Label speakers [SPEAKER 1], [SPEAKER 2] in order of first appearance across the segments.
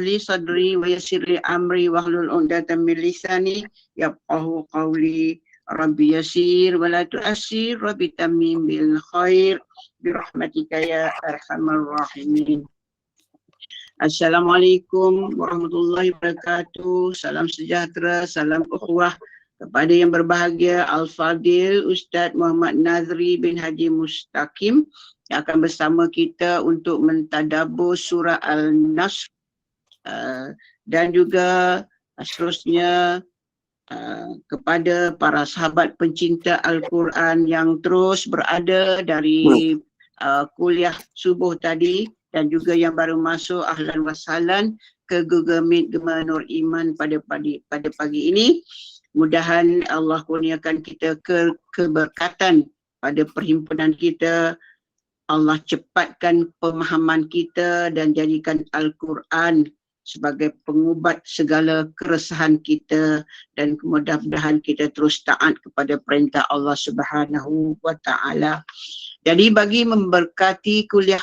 [SPEAKER 1] li sadri wa yassir li amri wahlul 'uqdatam min lisani yafqahu qawli. Rabbi yassir wa la tu'assir, Rabbi tammim bil khair bi rahmatika ya arhamar rahimin. Assalamualaikum warahmatullahi wabarakatuh. Salam sejahtera, salam ukhuwah kepada yang berbahagia Al-Fadil Ustaz Muhammad Nazri bin Haji Mustaqim yang akan bersama kita untuk mentadabbur surah Al-Nasr, dan juga seterusnya kepada para sahabat pencinta Al-Quran yang terus berada dari kuliah subuh tadi dan juga yang baru masuk, ahlan wa sahlan ke Google Meet Gema Nur Iman pada pagi ini. Mudahan Allah kurniakan kita keberkatan pada perhimpunan kita. Allah cepatkan pemahaman kita dan jadikan Al-Quran sebagai pengubat segala keresahan kita, dan mudah-mudahan kita terus taat kepada perintah Allah Subhanahu wa Ta'ala. Jadi bagi memberkati kuliah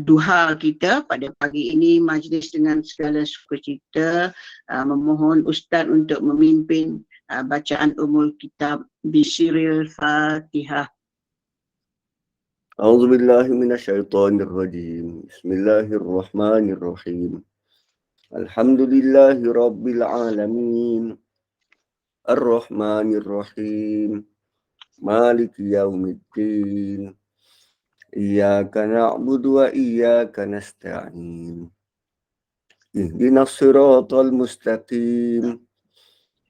[SPEAKER 1] duha kita pada pagi ini, majlis dengan segala sukacita memohon Ustaz untuk memimpin bacaan umul kitab bisiril Fatihah.
[SPEAKER 2] A'udzubillahi minasyaitonirrajim. Bismillahirrahmanirrahim. Alhamdulillahi rabbil alamin. Ar-Rahmanir-Rahim. Maliki yaumiddin. Iyyaka na'budu wa iyyaka nasta'in. Ihdinas siratal mustaqim.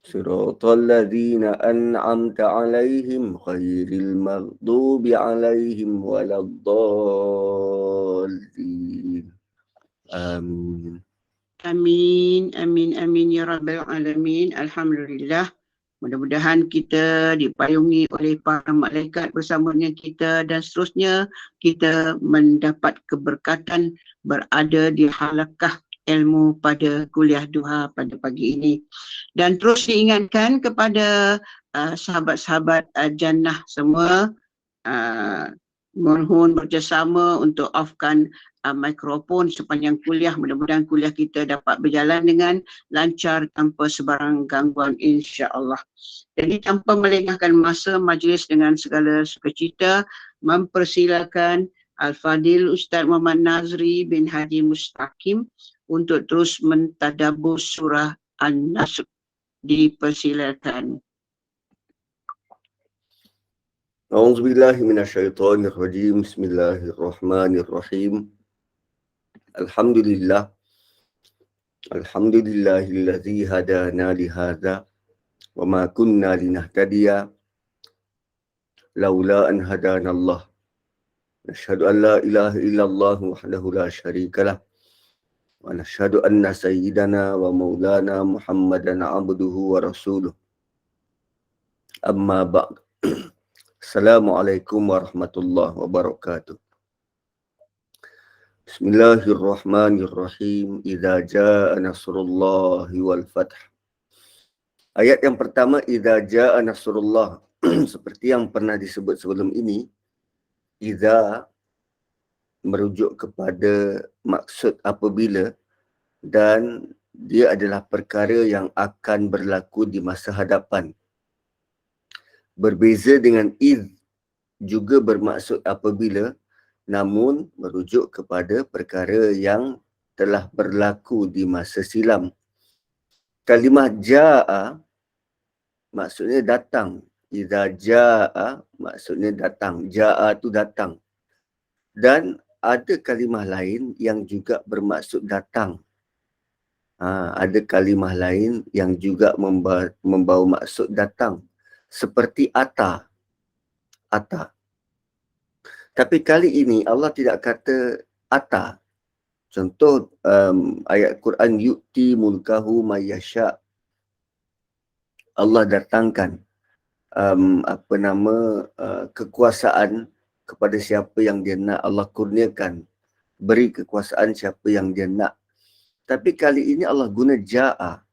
[SPEAKER 2] Siratal ladzina an'amta 'alaihim ghairil maghdubi 'alaihim waladdallin. Amin.
[SPEAKER 1] Amin, amin, amin ya rabbal alamin. Alhamdulillah. Mudah-mudahan kita dipayungi oleh para malaikat bersama dengan kita, dan seterusnya kita mendapat keberkatan berada di halaqah ilmu pada kuliah duha pada pagi ini. Dan terus diingatkan kepada sahabat-sahabat jannah semua, mohon bekerjasama untuk offkan mikrofon sepanjang kuliah. Mudah-mudahan kuliah kita dapat berjalan dengan lancar tanpa sebarang gangguan insya-Allah. Jadi tanpa melengahkan masa majlis, dengan segala sukacita mempersilakan Al-Fadil Ustaz Muhammad Nazri bin Haji Mustaqim untuk terus mentadabbur surah An-Nasr. Dipersilakan.
[SPEAKER 2] A'udzubillahi minasyaitonirrajim. Bismillahirrahmanirrahim. Alhamdulillah. Alhamdulillahilladzi hadana li hadza wa ma kunna linahtadiya laula an hadanallah. Nashhadu an la ilaha illallah wahdahu la syarikalah wa nashhadu anna sayyidana wa maulana Muhammadan abduhu wa rasuluh. Amma ba'd. Assalamualaikum warahmatullahi wabarakatuh. Bismillahirrahmanirrahim. Idza jaa nasrullahi wal fath. Ayat yang pertama, idza jaa nasrullah. Seperti yang pernah disebut sebelum ini, idza merujuk kepada maksud apabila, dan dia adalah perkara yang akan berlaku di masa hadapan. Berbeza dengan idz, juga bermaksud apabila, namun merujuk kepada perkara yang telah berlaku di masa silam. Kalimah jaa maksudnya datang. Idza jaa maksudnya datang. Jaa tu datang. Dan ada kalimah lain yang juga bermaksud datang. Ada kalimah lain yang juga membawa maksud datang. Seperti ata. Ata. Tapi kali ini Allah tidak kata ata. Contoh ayat Quran, yu'ti mulkahu mayyasha. Allah datangkan kekuasaan kepada siapa yang dia nak. Allah kurniakan, beri kekuasaan siapa yang dia nak. Tapi kali ini Allah guna ja'a.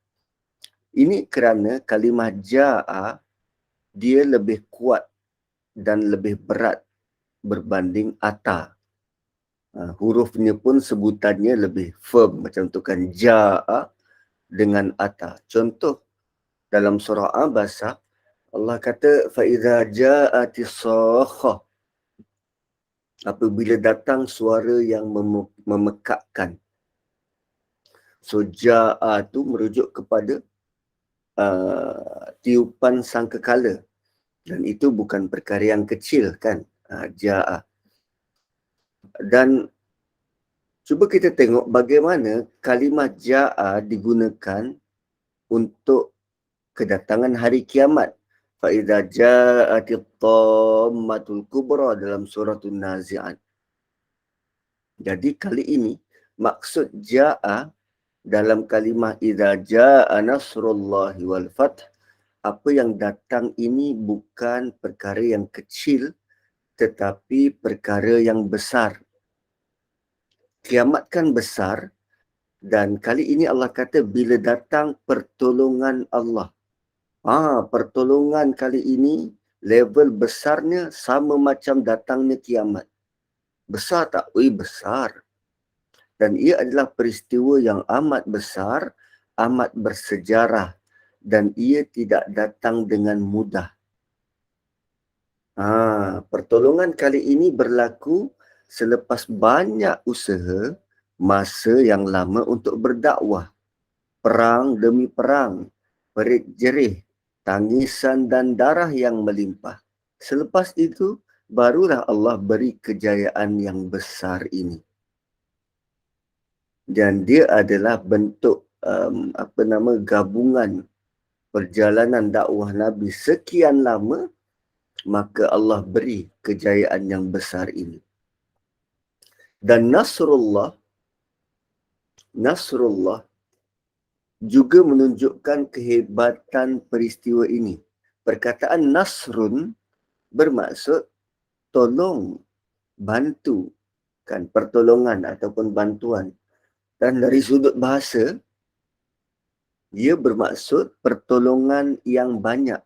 [SPEAKER 2] Ini kerana kalimah ja'a dia lebih kuat dan lebih berat berbanding ata. Hurufnya pun sebutannya lebih firm, macam tu kan, ja'a dengan ata. Contoh dalam surah Abasa, Allah kata فَإِذَا جَاءَتِ الصَّاخَّةُ, apabila datang suara yang memekakkan. So ja'a tu merujuk kepada tiupan sangkakala, dan itu bukan perkara yang kecil kan, ja'a. Dan cuba kita tengok bagaimana kalimah ja'a digunakan untuk kedatangan hari kiamat. فَإِذَا جَاءَتِ الطَّامَّةُ الْكُبْرَى dalam surah An-Nazi'at. Jadi kali ini maksud ja'a dalam kalimah idza jaa nasrullahi wal fath, apa yang datang ini bukan perkara yang kecil tetapi perkara yang besar. Kiamat kan besar, dan kali ini Allah kata bila datang pertolongan Allah. Pertolongan kali ini level besarnya sama macam datangnya kiamat. Besar tak? Besar. Dan ia adalah peristiwa yang amat besar, amat bersejarah, dan ia tidak datang dengan mudah. Pertolongan kali ini berlaku selepas banyak usaha, masa yang lama untuk berdakwah. Perang demi perang, perit-jerih, tangisan dan darah yang melimpah. Selepas itu, barulah Allah beri kejayaan yang besar ini. Dan dia adalah bentuk gabungan perjalanan dakwah Nabi sekian lama, maka Allah beri kejayaan yang besar ini. Dan Nasrullah juga menunjukkan kehebatan peristiwa ini. Perkataan Nasrun bermaksud tolong, bantu, kan, pertolongan ataupun bantuan. Dan dari sudut bahasa, dia bermaksud pertolongan yang banyak.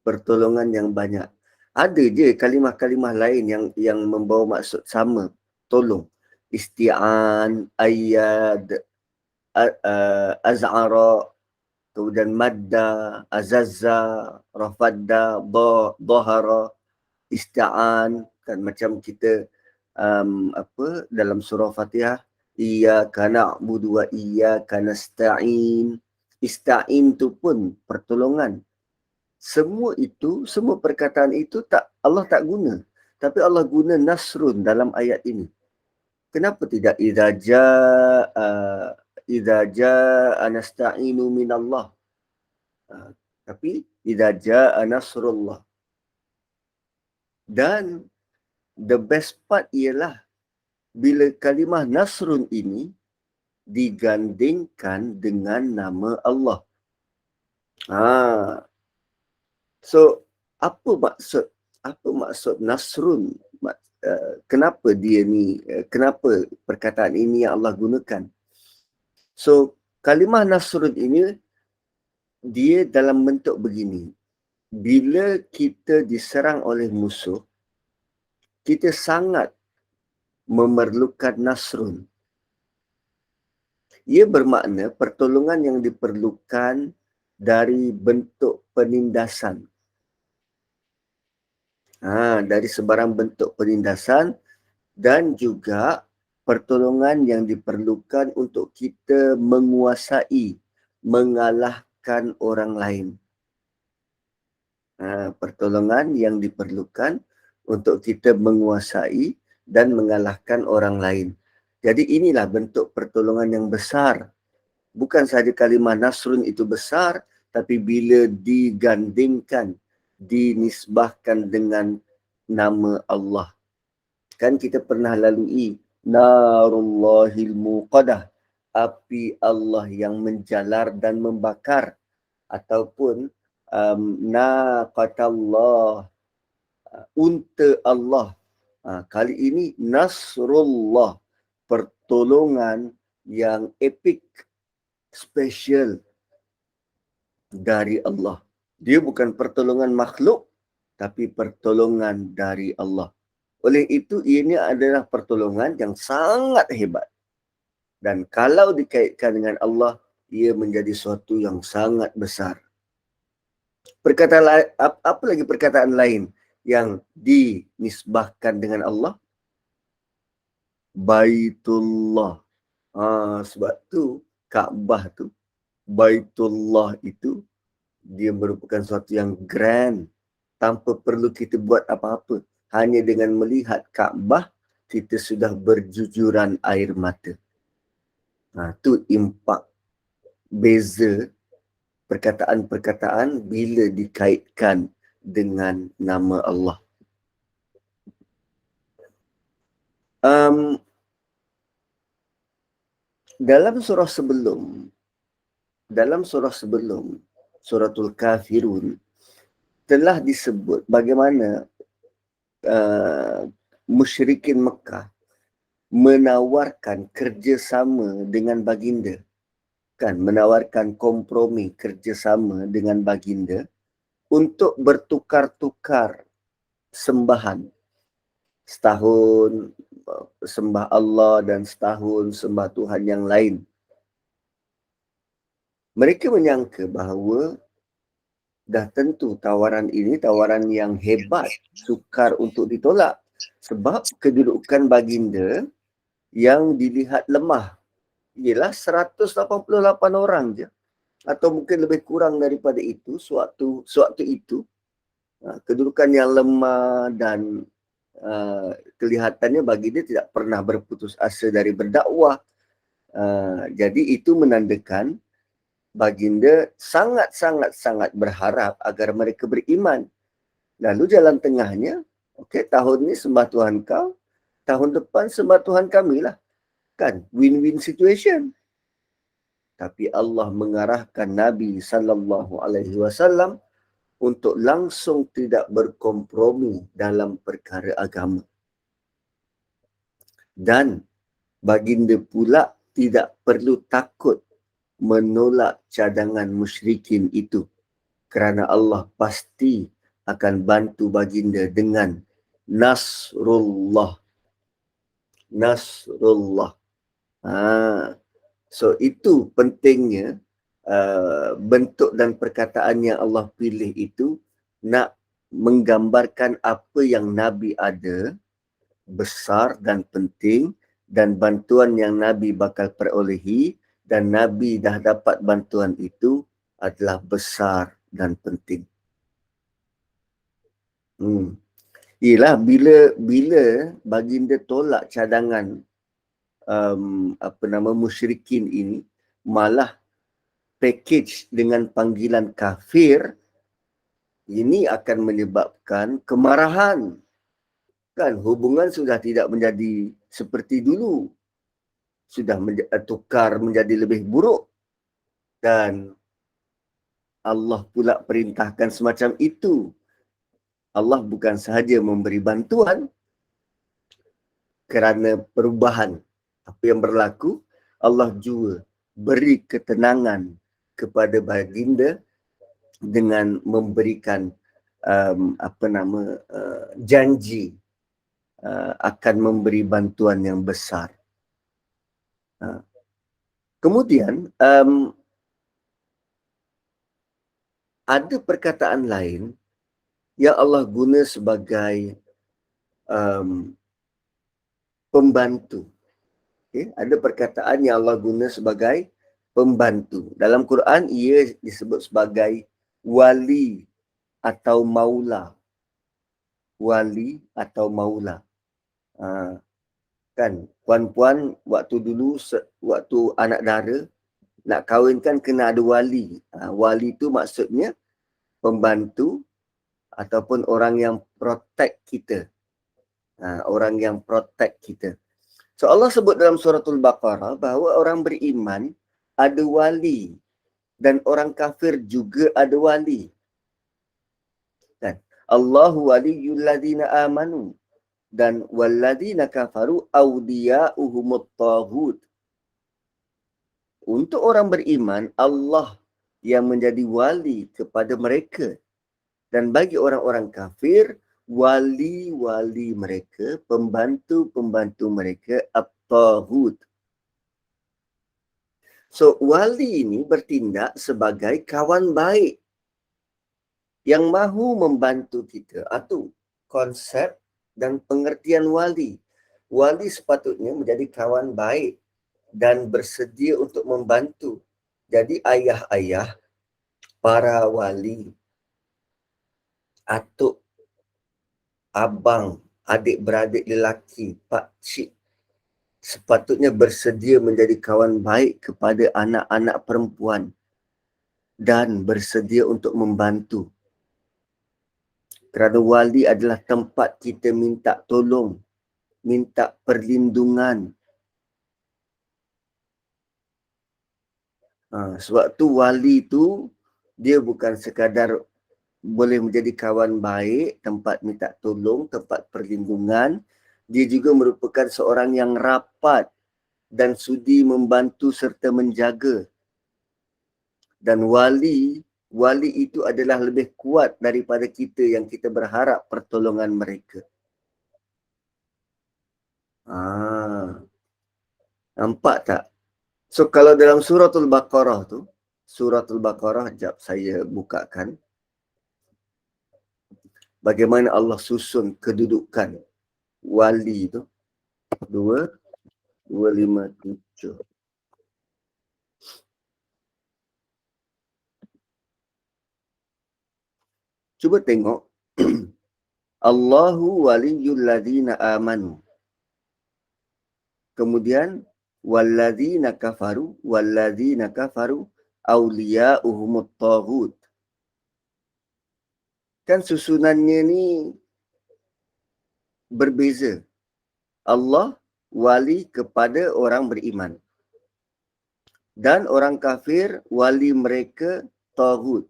[SPEAKER 2] Pertolongan yang banyak. Ada je kalimah-kalimah lain yang membawa maksud sama. Tolong. Isti'an, ayyad, az'ara, kemudian madda, azazza, rafadda, dhahara, ista'an. Kan macam kita dalam surah Fatihah, iyyaka na'budu wa iyyaka nasta'in. Ista'in tu pun pertolongan. Semua perkataan itu Allah tak guna. Tapi Allah guna nasrun dalam ayat ini. Kenapa tidak idza jaa nasta'inu minallah? Tapi idza jaa nasrullah. Dan the best part ialah bila kalimah nasrun ini digandingkan dengan nama Allah. So, apa maksud nasrun? Kenapa kenapa perkataan ini yang Allah gunakan? So, kalimah nasrun ini dia dalam bentuk begini. Bila kita diserang oleh musuh, kita sangat memerlukan nasrun. Ia bermakna pertolongan yang diperlukan dari bentuk penindasan. Dari sebarang bentuk penindasan, dan juga pertolongan yang diperlukan untuk kita menguasai, mengalahkan orang lain. Pertolongan yang diperlukan untuk kita menguasai dan mengalahkan orang lain. Jadi inilah bentuk pertolongan yang besar. Bukan sahaja kalimah nasrun itu besar, tapi bila digandingkan, dinisbahkan dengan nama Allah. Kan kita pernah lalui narullahil muqadah, api Allah yang menjalar dan membakar, ataupun naqatallah, unta Allah. Kali ini nasrullah, pertolongan yang epik, special dari Allah. Dia bukan pertolongan makhluk, tapi pertolongan dari Allah. Oleh itu, ini adalah pertolongan yang sangat hebat. Dan kalau dikaitkan dengan Allah, ia menjadi sesuatu yang sangat besar. Perkataan apa lagi perkataan lain yang dinisbahkan dengan Allah? Baitullah. Sebab tu Kaabah tu, Baitullah itu dia merupakan sesuatu yang grand tanpa perlu kita buat apa-apa. Hanya dengan melihat Kaabah, kita sudah berjujuran air mata. Tu impak beza perkataan-perkataan bila dikaitkan dengan nama Allah. Dalam surah sebelum, Suratul Kafirun, telah disebut bagaimana musyrikin Mekah menawarkan kerjasama dengan baginda. Menawarkan kompromi kerjasama dengan baginda untuk bertukar-tukar sembahan. Setahun sembah Allah dan setahun sembah Tuhan yang lain. Mereka menyangka bahawa dah tentu tawaran ini tawaran yang hebat, sukar untuk ditolak. Sebab kedudukan baginda yang dilihat lemah ialah 188 orang je. Atau mungkin lebih kurang daripada itu sewaktu itu. Kedudukan yang lemah dan kelihatannya baginda tidak pernah berputus asa dari berdakwah. Jadi itu menandakan baginda sangat berharap agar mereka beriman. Lalu jalan tengahnya, tahun ni sembah Tuhan kau, tahun depan sembah Tuhan kami lah. Win-win situation. Tapi Allah mengarahkan Nabi SAW untuk langsung tidak berkompromi dalam perkara agama. Dan baginda pula tidak perlu takut menolak cadangan musyrikin itu, kerana Allah pasti akan bantu baginda dengan Nasrullah. So itu pentingnya bentuk dan perkataan yang Allah pilih itu nak menggambarkan apa yang Nabi ada, besar dan penting, dan bantuan yang Nabi bakal perolehi, dan Nabi dah dapat bantuan itu adalah besar dan penting. Ialah bila baginda tolak cadangan musyrikin ini, malah package dengan panggilan kafir, ini akan menyebabkan kemarahan. Hubungan sudah tidak menjadi seperti dulu. Sudah tukar menjadi lebih buruk. Dan Allah pula perintahkan semacam itu. Allah bukan sahaja memberi bantuan kerana perubahan apa yang berlaku, Allah juga beri ketenangan kepada baginda dengan memberikan janji akan memberi bantuan yang besar. Kemudian ada perkataan lain yang Allah guna sebagai pembantu. Ada perkataan yang Allah guna sebagai pembantu. Dalam Quran ia disebut sebagai wali atau maula. Wali atau maula. Puan-puan waktu dulu, waktu anak dara nak kahwinkan kena ada wali. Wali tu maksudnya pembantu ataupun orang yang protect kita. Orang yang protect kita. So Allah sebut dalam suratul Baqarah bahawa orang beriman ada wali dan orang kafir juga ada wali. Allahu waliyul ladzina amanu dan walladzina kafaru awliya'uhumut taghut. Untuk orang beriman, Allah yang menjadi wali kepada mereka. Dan bagi orang-orang kafir, wali-wali mereka, pembantu-pembantu mereka, at-taghut. So, wali ini bertindak sebagai kawan baik yang mahu membantu kita. Itu konsep dan pengertian wali. Wali sepatutnya menjadi kawan baik dan bersedia untuk membantu. Jadi ayah-ayah, para wali, atuk, abang, adik-beradik lelaki, pak cik, sepatutnya bersedia menjadi kawan baik kepada anak-anak perempuan dan bersedia untuk membantu. Kerana wali adalah tempat kita minta tolong, minta perlindungan. Sebab tu wali tu dia bukan sekadar boleh menjadi kawan baik, tempat minta tolong, tempat perlindungan. Dia juga merupakan seorang yang rapat dan sudi membantu serta menjaga. Dan wali itu adalah lebih kuat daripada kita yang kita berharap pertolongan mereka. Nampak tak? So kalau dalam suratul Baqarah tu, suratul Baqarah, jap saya bukakan. Bagaimana Allah susun kedudukan wali tu. 257. Cuba tengok. Allahu waliyul ladzina amanu. Kemudian walladzina kafaru awliya'uhumut taghut. Kan susunannya ni berbeza. Allah wali kepada orang beriman. Dan orang kafir wali mereka taghut.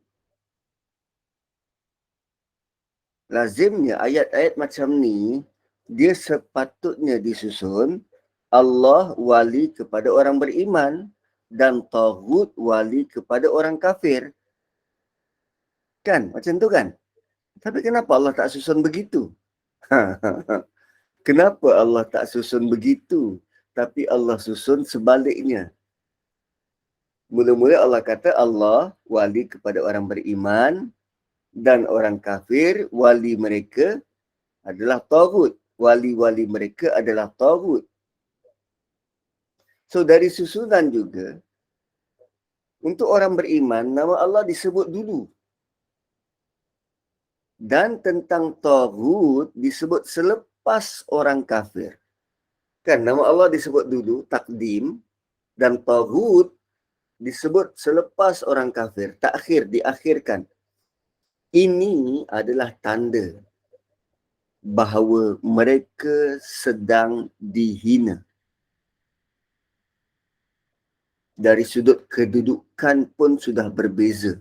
[SPEAKER 2] Lazimnya ayat-ayat macam ni dia sepatutnya disusun Allah wali kepada orang beriman dan taghut wali kepada orang kafir. Kan? Macam tu kan? Tapi kenapa Allah tak susun begitu? Kenapa Allah tak susun begitu? Tapi Allah susun sebaliknya. Mula-mula Allah kata Allah wali kepada orang beriman dan orang kafir wali mereka adalah taghut. Wali-wali mereka adalah taghut. So dari susunan juga, untuk orang beriman, nama Allah disebut dulu. Dan tentang taghut disebut selepas orang kafir. Kan nama Allah disebut dulu, takdim, dan taghut disebut selepas orang kafir, takhir, diakhirkan. Ini adalah tanda bahawa mereka sedang dihina. Dari sudut kedudukan pun sudah berbeza.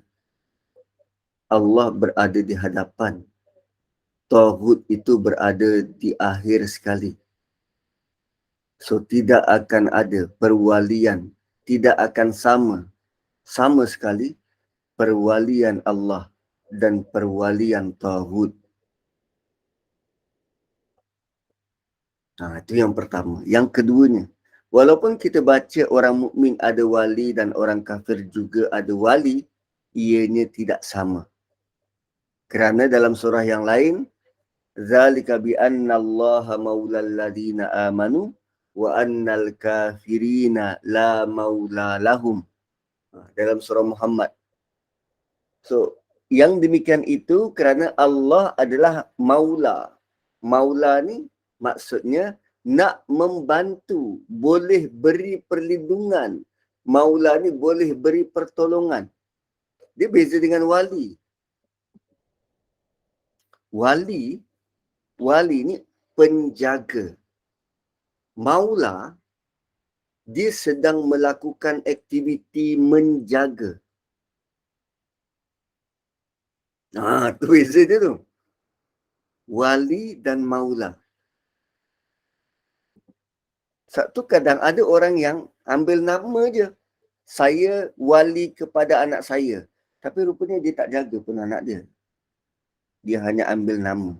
[SPEAKER 2] Allah berada di hadapan. Taghut itu berada di akhir sekali. So tidak akan ada perwalian. Tidak akan sama sekali perwalian Allah dan perwalian taghut. Itu yang pertama. Yang keduanya, walaupun kita baca orang mukmin ada wali dan orang kafir juga ada wali, ianya tidak sama. Kerana dalam surah yang lain, zalika bi anna Allaha maulal ladina amanu wa annal kafirina la maula lahum. Dalam surah Muhammad. So, yang demikian itu kerana Allah adalah maula. Maula ni maksudnya nak membantu, boleh beri perlindungan. Maula ni boleh beri pertolongan. Dia beza dengan wali. Wali ni penjaga. Maula, dia sedang melakukan aktiviti menjaga. Tu beza dia tu. Wali dan maula. Satu kadang ada orang yang ambil nama je. Saya wali kepada anak saya. Tapi rupanya dia tak jaga pun anak dia. Dia hanya ambil nama.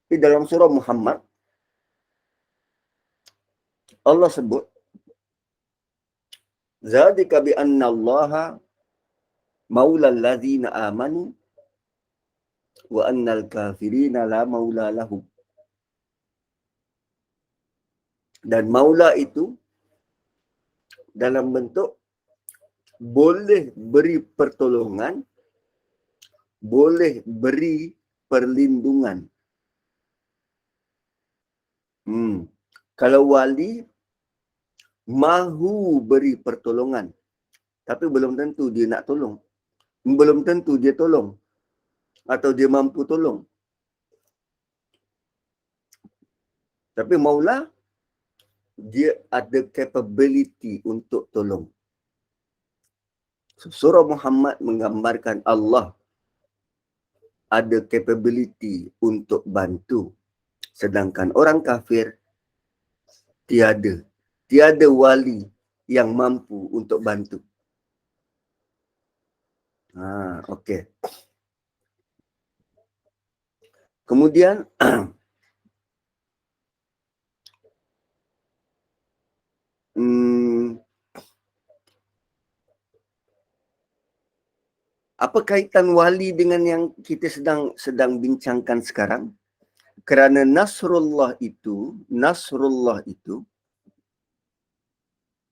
[SPEAKER 2] Di dalam surah Muhammad, Allah sebut, Zalika bi anna Allaha maula allazina amanu wa annal kafirina la maula lahum. Dan maula itu dalam bentuk boleh beri pertolongan, boleh beri perlindungan. Kalau wali mahu beri pertolongan, tapi belum tentu dia nak tolong. Belum tentu dia tolong atau dia mampu tolong. Tapi maula, dia ada capability untuk tolong. Surah Muhammad menggambarkan Allah ada capability untuk bantu. Sedangkan orang kafir tiada wali yang mampu untuk bantu. Okey. Kemudian apa kaitan wali dengan yang kita sedang bincangkan sekarang? Kerana Nasrullah itu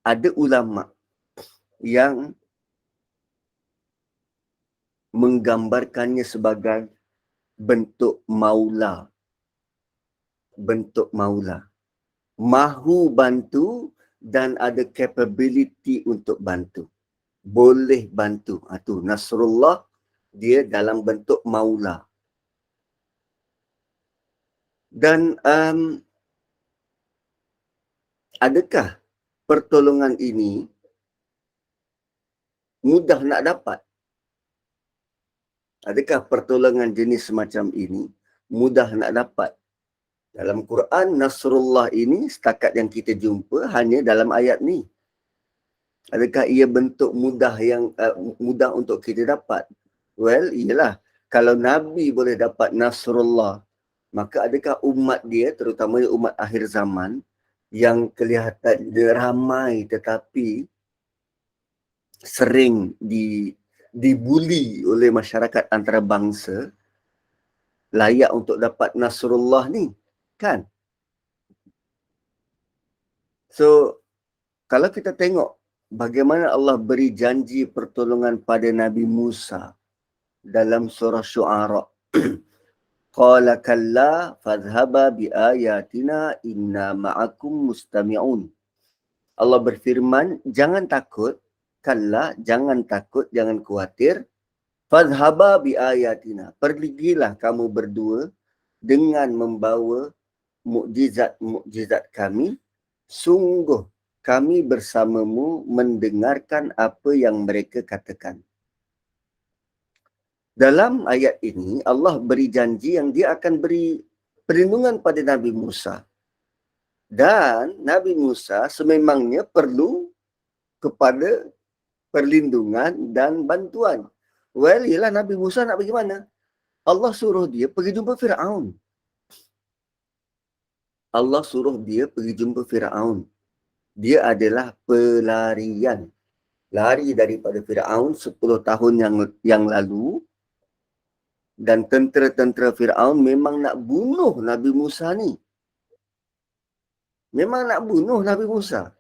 [SPEAKER 2] ada ulama yang menggambarkannya sebagai bentuk maula. Bentuk maula. Mahu bantu dan ada capability untuk bantu. Boleh bantu. Itu Nasrullah, dia dalam bentuk maula. Dan adakah pertolongan ini mudah nak dapat? Adakah pertolongan jenis semacam ini mudah nak dapat? Dalam Quran, Nasrullah ini setakat yang kita jumpa hanya dalam ayat ni. Adakah ia bentuk mudah untuk kita dapat? Well, iyalah. Kalau Nabi boleh dapat Nasrullah, maka adakah umat dia, terutamanya umat akhir zaman, yang kelihatan dia ramai tetapi sering dibuli oleh masyarakat antarabangsa, layak untuk dapat Nasrullah ni, kan? So, kalau kita tengok bagaimana Allah beri janji pertolongan pada Nabi Musa dalam surah Syu'ara. Qala kalla fadhhaba biayatina inna ma'akum mustami'un. Allah berfirman, jangan takut, kalla, jangan takut, jangan khawatir. Fadhhaba biayatina. Pergilah kamu berdua dengan membawa mukjizat-mukjizat kami. Sungguh kami bersamamu mendengarkan apa yang mereka katakan. Dalam ayat ini, Allah beri janji yang dia akan beri perlindungan pada Nabi Musa. Dan Nabi Musa sememangnya perlu kepada perlindungan dan bantuan. Well, ialah Nabi Musa nak pergi mana? Allah suruh dia pergi jumpa Fir'aun. Allah suruh dia pergi jumpa Fir'aun. Dia adalah pelarian. Lari daripada Fir'aun 10 tahun yang lalu. Dan tentera-tentera Fir'aun memang nak bunuh Nabi Musa ni. Memang nak bunuh Nabi Musa.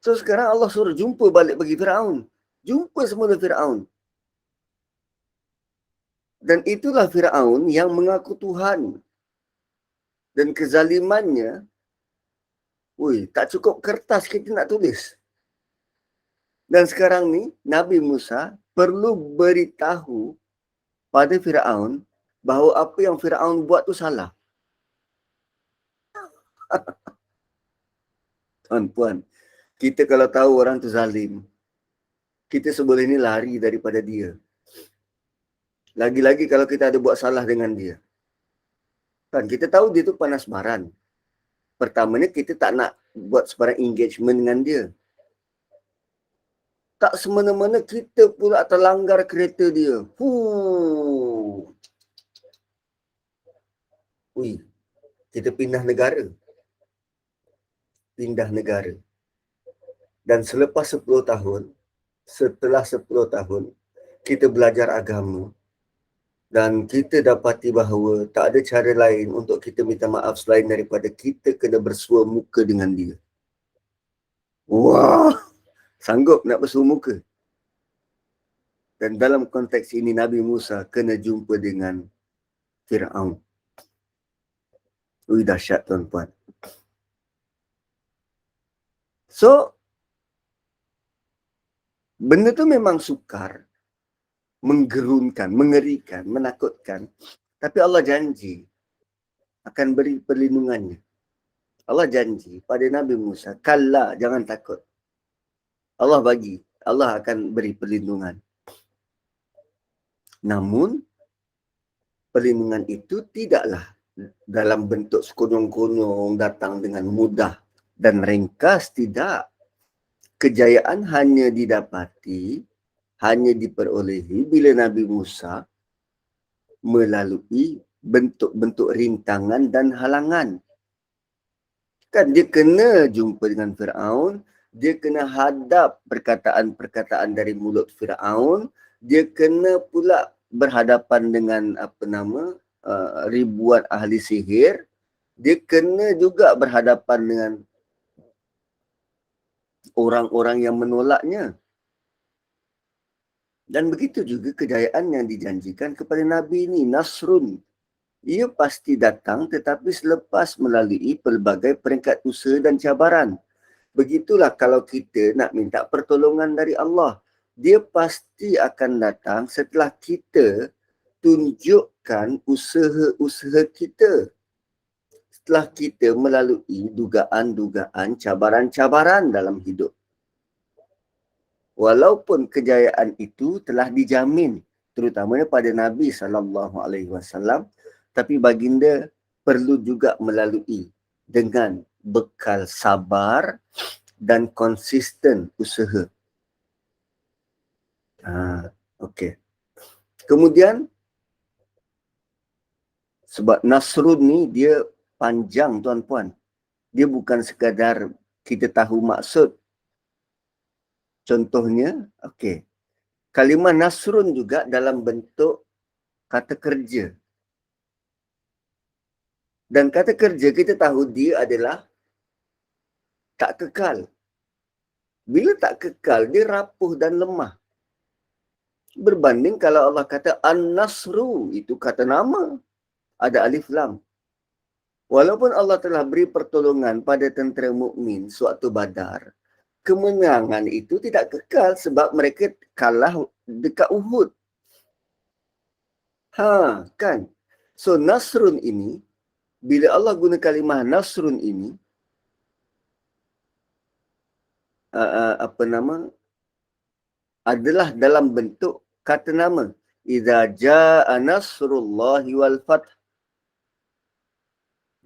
[SPEAKER 2] So sekarang Allah suruh jumpa balik bagi Fir'aun. Jumpa semula Fir'aun. Dan itulah Fir'aun yang mengaku Tuhan. Dan kezalimannya, tak cukup kertas kita nak tulis. Dan sekarang ni, Nabi Musa perlu beritahu pada Fir'aun bahawa apa yang Fir'aun buat tu salah. Tuan-puan, kita kalau tahu orang tu zalim, kita seboleh ni lari daripada dia. Lagi-lagi kalau kita ada buat salah dengan dia. Kan kita tahu dia tu panas baran. Pertamanya kita tak nak buat sebarang engagement dengan dia. Tak semena-mena kita pula terlanggar kereta dia. kita pindah negara. Pindah negara. Dan selepas 10 tahun, setelah 10 tahun, kita belajar agama. Dan kita dapati bahawa tak ada cara lain untuk kita minta maaf selain daripada kita kena bersua muka dengan dia. Wah, sanggup nak bersua muka. Dan dalam konteks ini Nabi Musa kena jumpa dengan Fir'aun. Ui, dahsyat tuan-puan. So, benda tu memang sukar, menggerunkan, mengerikan, menakutkan. Tapi Allah janji akan beri perlindungannya. Allah janji pada Nabi Musa, kalla, jangan takut. Allah bagi, Allah akan beri perlindungan. Namun, perlindungan itu tidaklah dalam bentuk sekunung-kunung, datang dengan mudah dan ringkas, tidak. Kejayaan hanya didapati, hanya diperolehi bila Nabi Musa melalui bentuk-bentuk rintangan dan halangan. Kan dia kena jumpa dengan Fir'aun, dia kena hadap perkataan-perkataan dari mulut Fir'aun, dia kena pula berhadapan dengan ribuan ahli sihir, dia kena juga berhadapan dengan orang-orang yang menolaknya. Dan begitu juga kejayaan yang dijanjikan kepada Nabi ini, Nasrun. Ia pasti datang tetapi selepas melalui pelbagai peringkat usaha dan cabaran. Begitulah kalau kita nak minta pertolongan dari Allah. Dia pasti akan datang setelah kita tunjukkan usaha-usaha kita. Setelah kita melalui dugaan-dugaan, cabaran-cabaran dalam hidup. Walaupun kejayaan itu telah dijamin, terutamanya pada Nabi SAW, tapi baginda perlu juga melalui dengan bekal sabar dan konsisten usaha. Okey. Kemudian, sebab Nasrun ni dia panjang tuan-puan. Dia bukan sekadar kita tahu maksud. Contohnya, okey. Kalimah Nasrun juga dalam bentuk kata kerja. Dan kata kerja kita tahu dia adalah tak kekal. Bila tak kekal, dia rapuh dan lemah. Berbanding kalau Allah kata An-Nasru, itu kata nama. Ada alif lam. Walaupun Allah telah beri pertolongan pada tentera mukmin suatu Badar, kemenangan itu tidak kekal sebab mereka kalah dekat Uhud. Kan? So Nasrun ini, bila Allah guna kalimah Nasrun ini, adalah dalam bentuk kata nama. Idza jaa nasrullahi wal fath.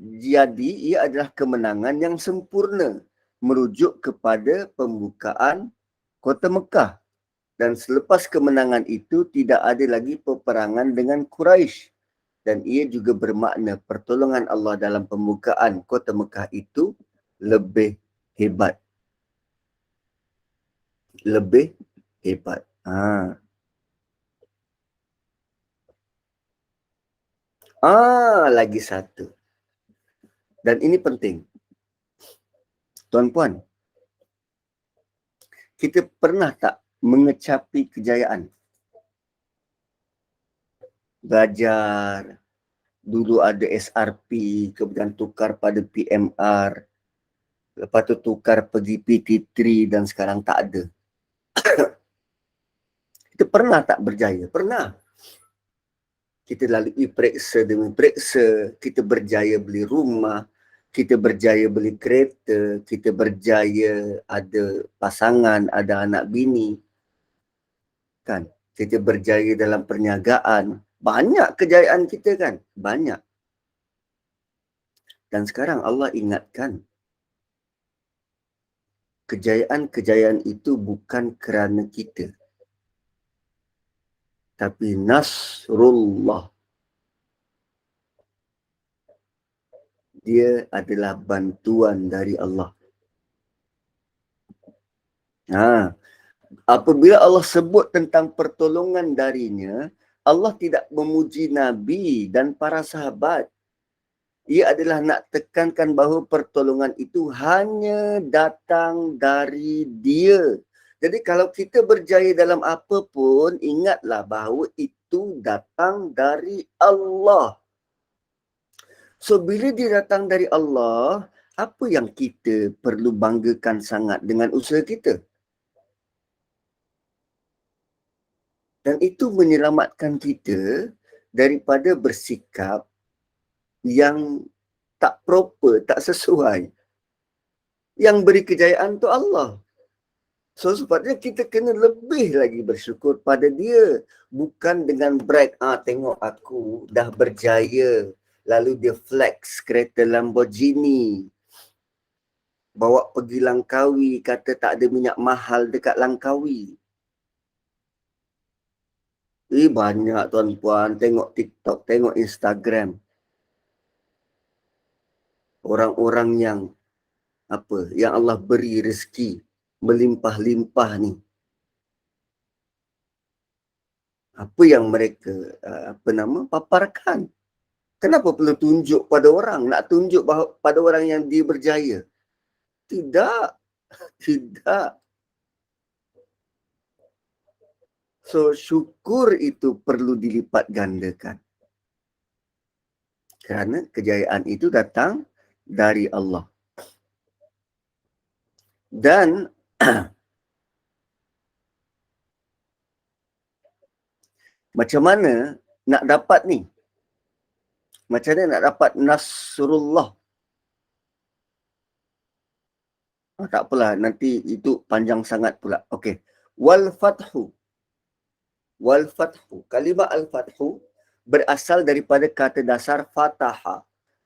[SPEAKER 2] Jadi ia adalah kemenangan yang sempurna merujuk kepada pembukaan kota Mekah. Dan selepas kemenangan itu tidak ada lagi peperangan dengan Quraisy. Dan ia juga bermakna pertolongan Allah dalam pembukaan kota Mekah itu lebih hebat. Lebih hebat. Lagi satu. Dan ini penting. Tuan-puan, kita pernah tak mengecapi kejayaan? Belajar, dulu ada SRP, kemudian tukar pada PMR, lepas tu tukar pergi PT3 dan sekarang tak ada. Kita pernah tak berjaya? Pernah. Kita lalui periksa demi periksa, kita berjaya beli rumah, kita berjaya beli kereta, kita berjaya ada pasangan, ada anak bini. Kan? Kita berjaya dalam perniagaan. Banyak kejayaan kita kan? Banyak. Dan sekarang Allah ingatkan, kejayaan-kejayaan itu bukan kerana kita. Tapi Nasrullah. dia adalah bantuan dari Allah. Apabila Allah sebut tentang pertolongan darinya, Allah tidak memuji Nabi dan para sahabat. Ia adalah nak tekankan bahawa pertolongan itu hanya datang dari Dia. Jadi kalau kita berjaya dalam apa pun, ingatlah bahawa itu datang dari Allah. So, bila dia datang dari Allah, apa yang kita perlu banggakan sangat dengan usaha kita? Dan itu menyelamatkan kita daripada bersikap yang tak proper, tak sesuai. Yang beri kejayaan tu Allah. So, sebabnya kita kena lebih lagi bersyukur pada dia. Bukan dengan brag, tengok aku dah berjaya. Lalu dia flex kereta Lamborghini. Bawa pergi Langkawi, kata tak ada minyak mahal dekat Langkawi. Banyak tuan-puan, tengok TikTok, tengok Instagram. Orang-orang yang Allah beri rezeki melimpah-limpah ni. Apa yang mereka paparkan. Kenapa perlu tunjuk pada orang? Nak tunjuk pada orang yang dia berjaya? Tidak. Tidak. So, syukur itu perlu dilipat gandakan. Kerana kejayaan itu datang dari Allah. Dan macam mana nak dapat ni? Macam mana nak dapat Nasrullah? Tak apalah, nanti itu panjang sangat pula. Okey. Wal fathu. Wal fathu. Kalimah al-fathu berasal daripada kata dasar fataha.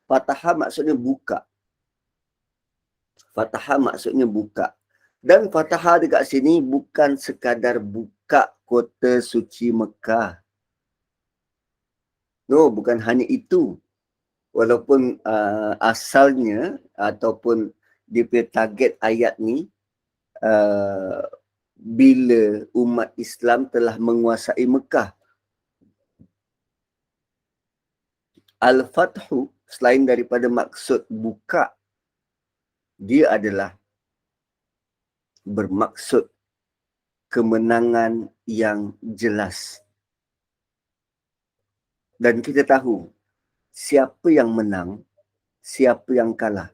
[SPEAKER 2] Fataha maksudnya buka. Fataha maksudnya buka. Dan fataha dekat sini bukan sekadar buka kota suci Mekah. No, bukan hanya itu. Walaupun asalnya ataupun dia punya target ayat ni bila umat Islam telah menguasai Mekah. Al-Fathu selain daripada maksud buka, dia adalah bermaksud kemenangan yang jelas. Dan kita tahu siapa yang menang, siapa yang kalah.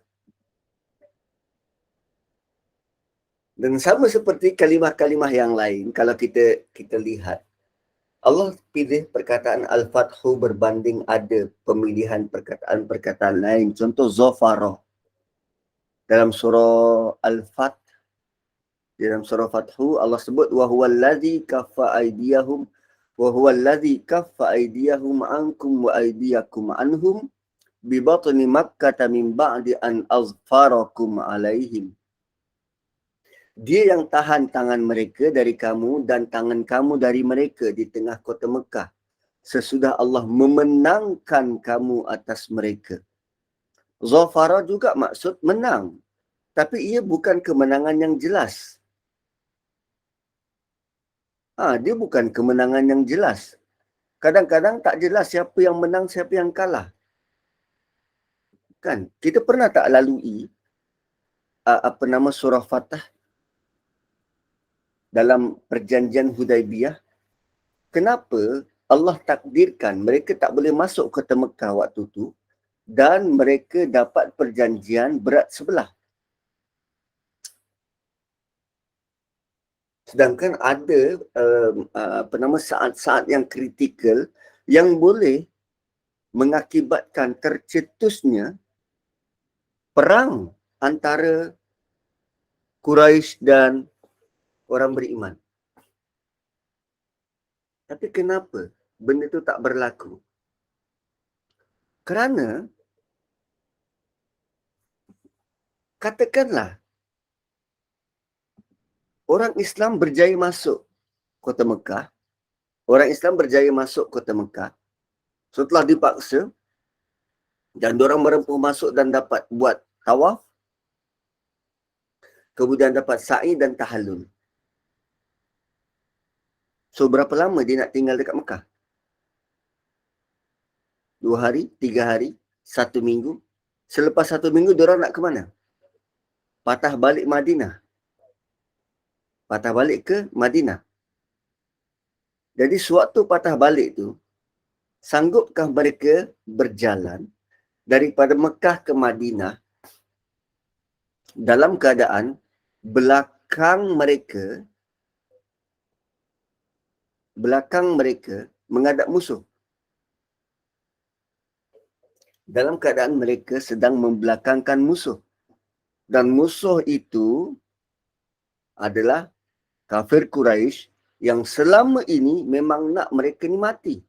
[SPEAKER 2] Dan sama seperti kalimah-kalimah yang lain, kalau kita lihat, Allah pilih perkataan Al-Fathu berbanding ada pemilihan perkataan-perkataan lain. Contoh Zafara. Dalam surah Al-Fath, dalam surah Fathu, Allah sebut wa huwallazi kaffa aydiyahum wa huwallazi kaffa aydiyahum ankum wa aydiyakum anhum bi batni Makkah min ba'di an azfarakum alaihim. Dia yang tahan tangan mereka dari kamu dan tangan kamu dari mereka di tengah kota Mekah sesudah Allah memenangkan kamu atas mereka. Zafara juga maksud menang. Tapi ia bukan kemenangan yang jelas. Dia bukan kemenangan yang jelas. Kadang-kadang tak jelas siapa yang menang, siapa yang kalah. Kan? Kita pernah tak lalui surah Fatah dalam perjanjian Hudaibiyah? Kenapa Allah takdirkan mereka tak boleh masuk kota Mekah waktu tu dan mereka dapat perjanjian berat sebelah? Sedangkan ada saat-saat yang kritikal yang boleh mengakibatkan tercetusnya perang antara Quraisy dan orang beriman. Tapi kenapa benda itu tak berlaku? Kerana katakanlah orang Islam berjaya masuk kota Mekah. Orang Islam berjaya masuk kota Mekah. Setelah dipaksa, Dan diorang merempuh masuk dan dapat buat tawaf, kemudian dapat sa'i dan tahallul. So, berapa lama dia nak tinggal dekat Mekah? 2 hari, 3 hari, 1 minggu. Selepas 1 minggu, diorang nak ke mana? Patah balik Madinah. Patah balik ke Madinah. Jadi, sewaktu patah balik tu, sanggupkah mereka berjalan daripada Mekah ke Madinah dalam keadaan belakang mereka menghadap musuh? Dalam keadaan mereka sedang membelakangkan musuh. Dan musuh itu adalah kafir Quraisy yang selama ini memang nak mereka ni mati.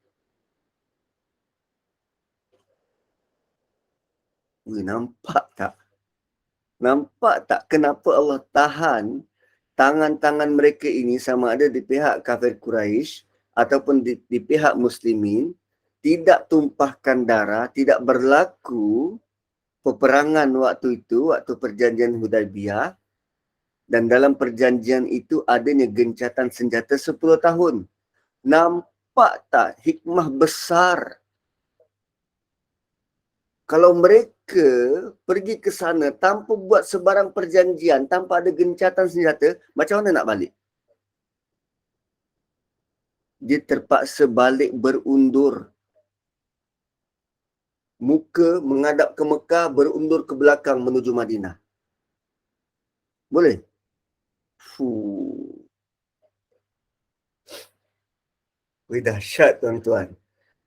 [SPEAKER 2] Nampak tak? Nampak tak kenapa Allah tahan tangan-tangan mereka ini, sama ada di pihak kafir Quraisy ataupun di pihak muslimin, tidak tumpahkan darah, tidak berlaku peperangan waktu itu, waktu perjanjian Hudaibiyah. Dan dalam perjanjian itu adanya gencatan senjata 10 tahun. Nampak tak hikmah besar? Kalau mereka pergi ke sana tanpa buat sebarang perjanjian, tanpa ada gencatan senjata, macam mana nak balik? Dia terpaksa balik berundur. Muka menghadap ke Mekah, berundur ke belakang menuju Madinah. Boleh? Wih, dahsyat tuan-tuan.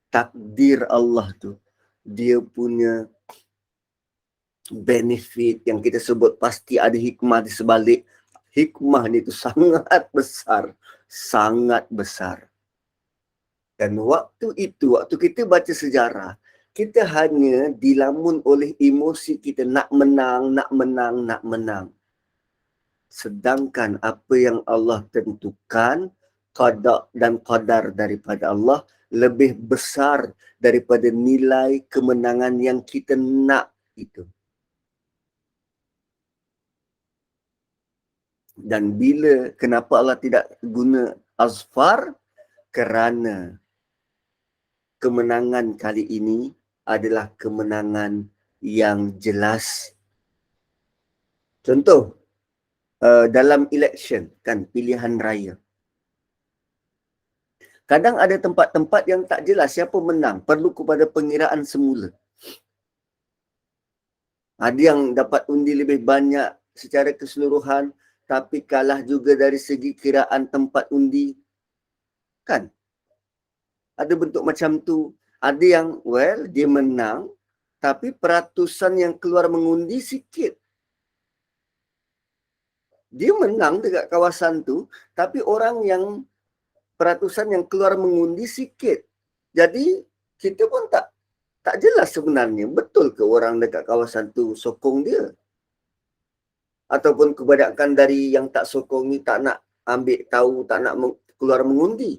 [SPEAKER 2] Takdir Allah tu, dia punya benefit yang kita sebut pasti ada hikmah di sebalik. Hikmah ni tu sangat besar. Sangat besar. Dan waktu itu, waktu kita baca sejarah, kita hanya dilamun oleh emosi kita nak menang, nak menang, nak menang. Sedangkan apa yang Allah tentukan, qada dan qadar daripada Allah lebih besar daripada nilai kemenangan yang kita nak itu. Dan kenapa Allah tidak guna azfar? Kerana kemenangan kali ini adalah kemenangan yang jelas. Contoh, dalam election, kan, pilihan raya. Kadang ada tempat-tempat yang tak jelas siapa menang, perlu kepada pengiraan semula. Ada yang dapat undi lebih banyak secara keseluruhan, tapi kalah juga dari segi kiraan tempat undi. Kan? Ada bentuk macam tu. Ada yang, dia menang, tapi peratusan yang keluar mengundi sikit. Dia menang dekat kawasan tu, tapi orang yang peratusan yang keluar mengundi sikit. Jadi, kita pun tak jelas sebenarnya betul ke orang dekat kawasan tu sokong dia. Ataupun kebanyakan dari yang tak sokong ni tak nak ambil tahu, tak nak keluar mengundi.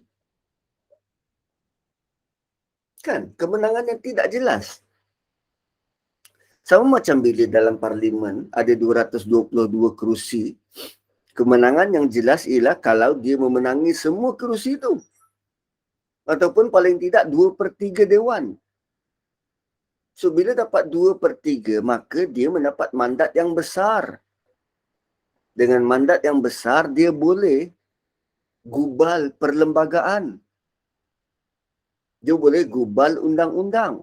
[SPEAKER 2] Kan? Kemenangan yang tidak jelas. Sama macam bila dalam parlimen ada 222 kerusi, kemenangan yang jelas ialah kalau dia memenangi semua kerusi itu. Ataupun paling tidak 2/3 dewan. So, bila dapat 2/3, maka dia mendapat mandat yang besar. Dengan mandat yang besar, dia boleh gubal perlembagaan. Dia boleh gubal undang-undang.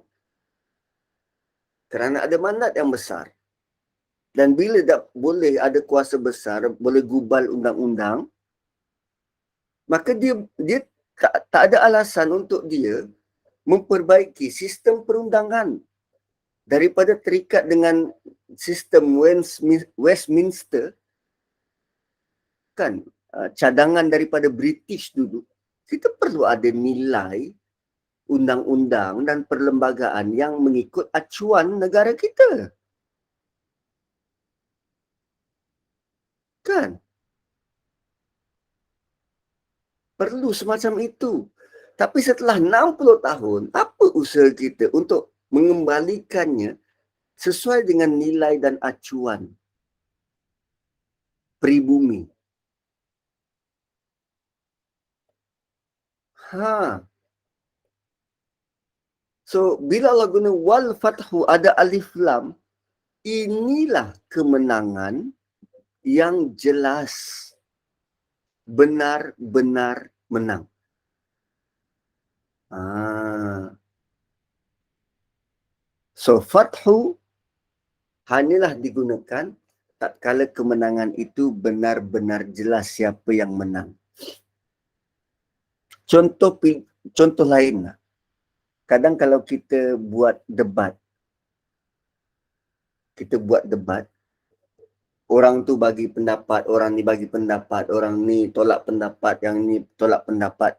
[SPEAKER 2] Kerana ada mandat yang besar. Dan bila boleh ada kuasa besar, boleh gubal undang-undang, maka dia tak ada alasan untuk dia memperbaiki sistem perundangan daripada terikat dengan sistem Westminster, kan, cadangan daripada British dulu. Kita perlu ada nilai undang-undang dan perlembagaan yang mengikut acuan negara kita. Kan? Perlu semacam itu. Tapi setelah 60 tahun, apa usaha kita untuk mengembalikannya sesuai dengan nilai dan acuan pribumi. So, bila Allah guna wal fathu ada alif lam, inilah kemenangan yang jelas, benar-benar menang. So, fathu hanyalah digunakan tatkala kemenangan itu benar-benar jelas siapa yang menang. Contoh lain lah. Kadang kalau kita buat debat, orang tu bagi pendapat, orang ni bagi pendapat, orang ni tolak pendapat, yang ni tolak pendapat.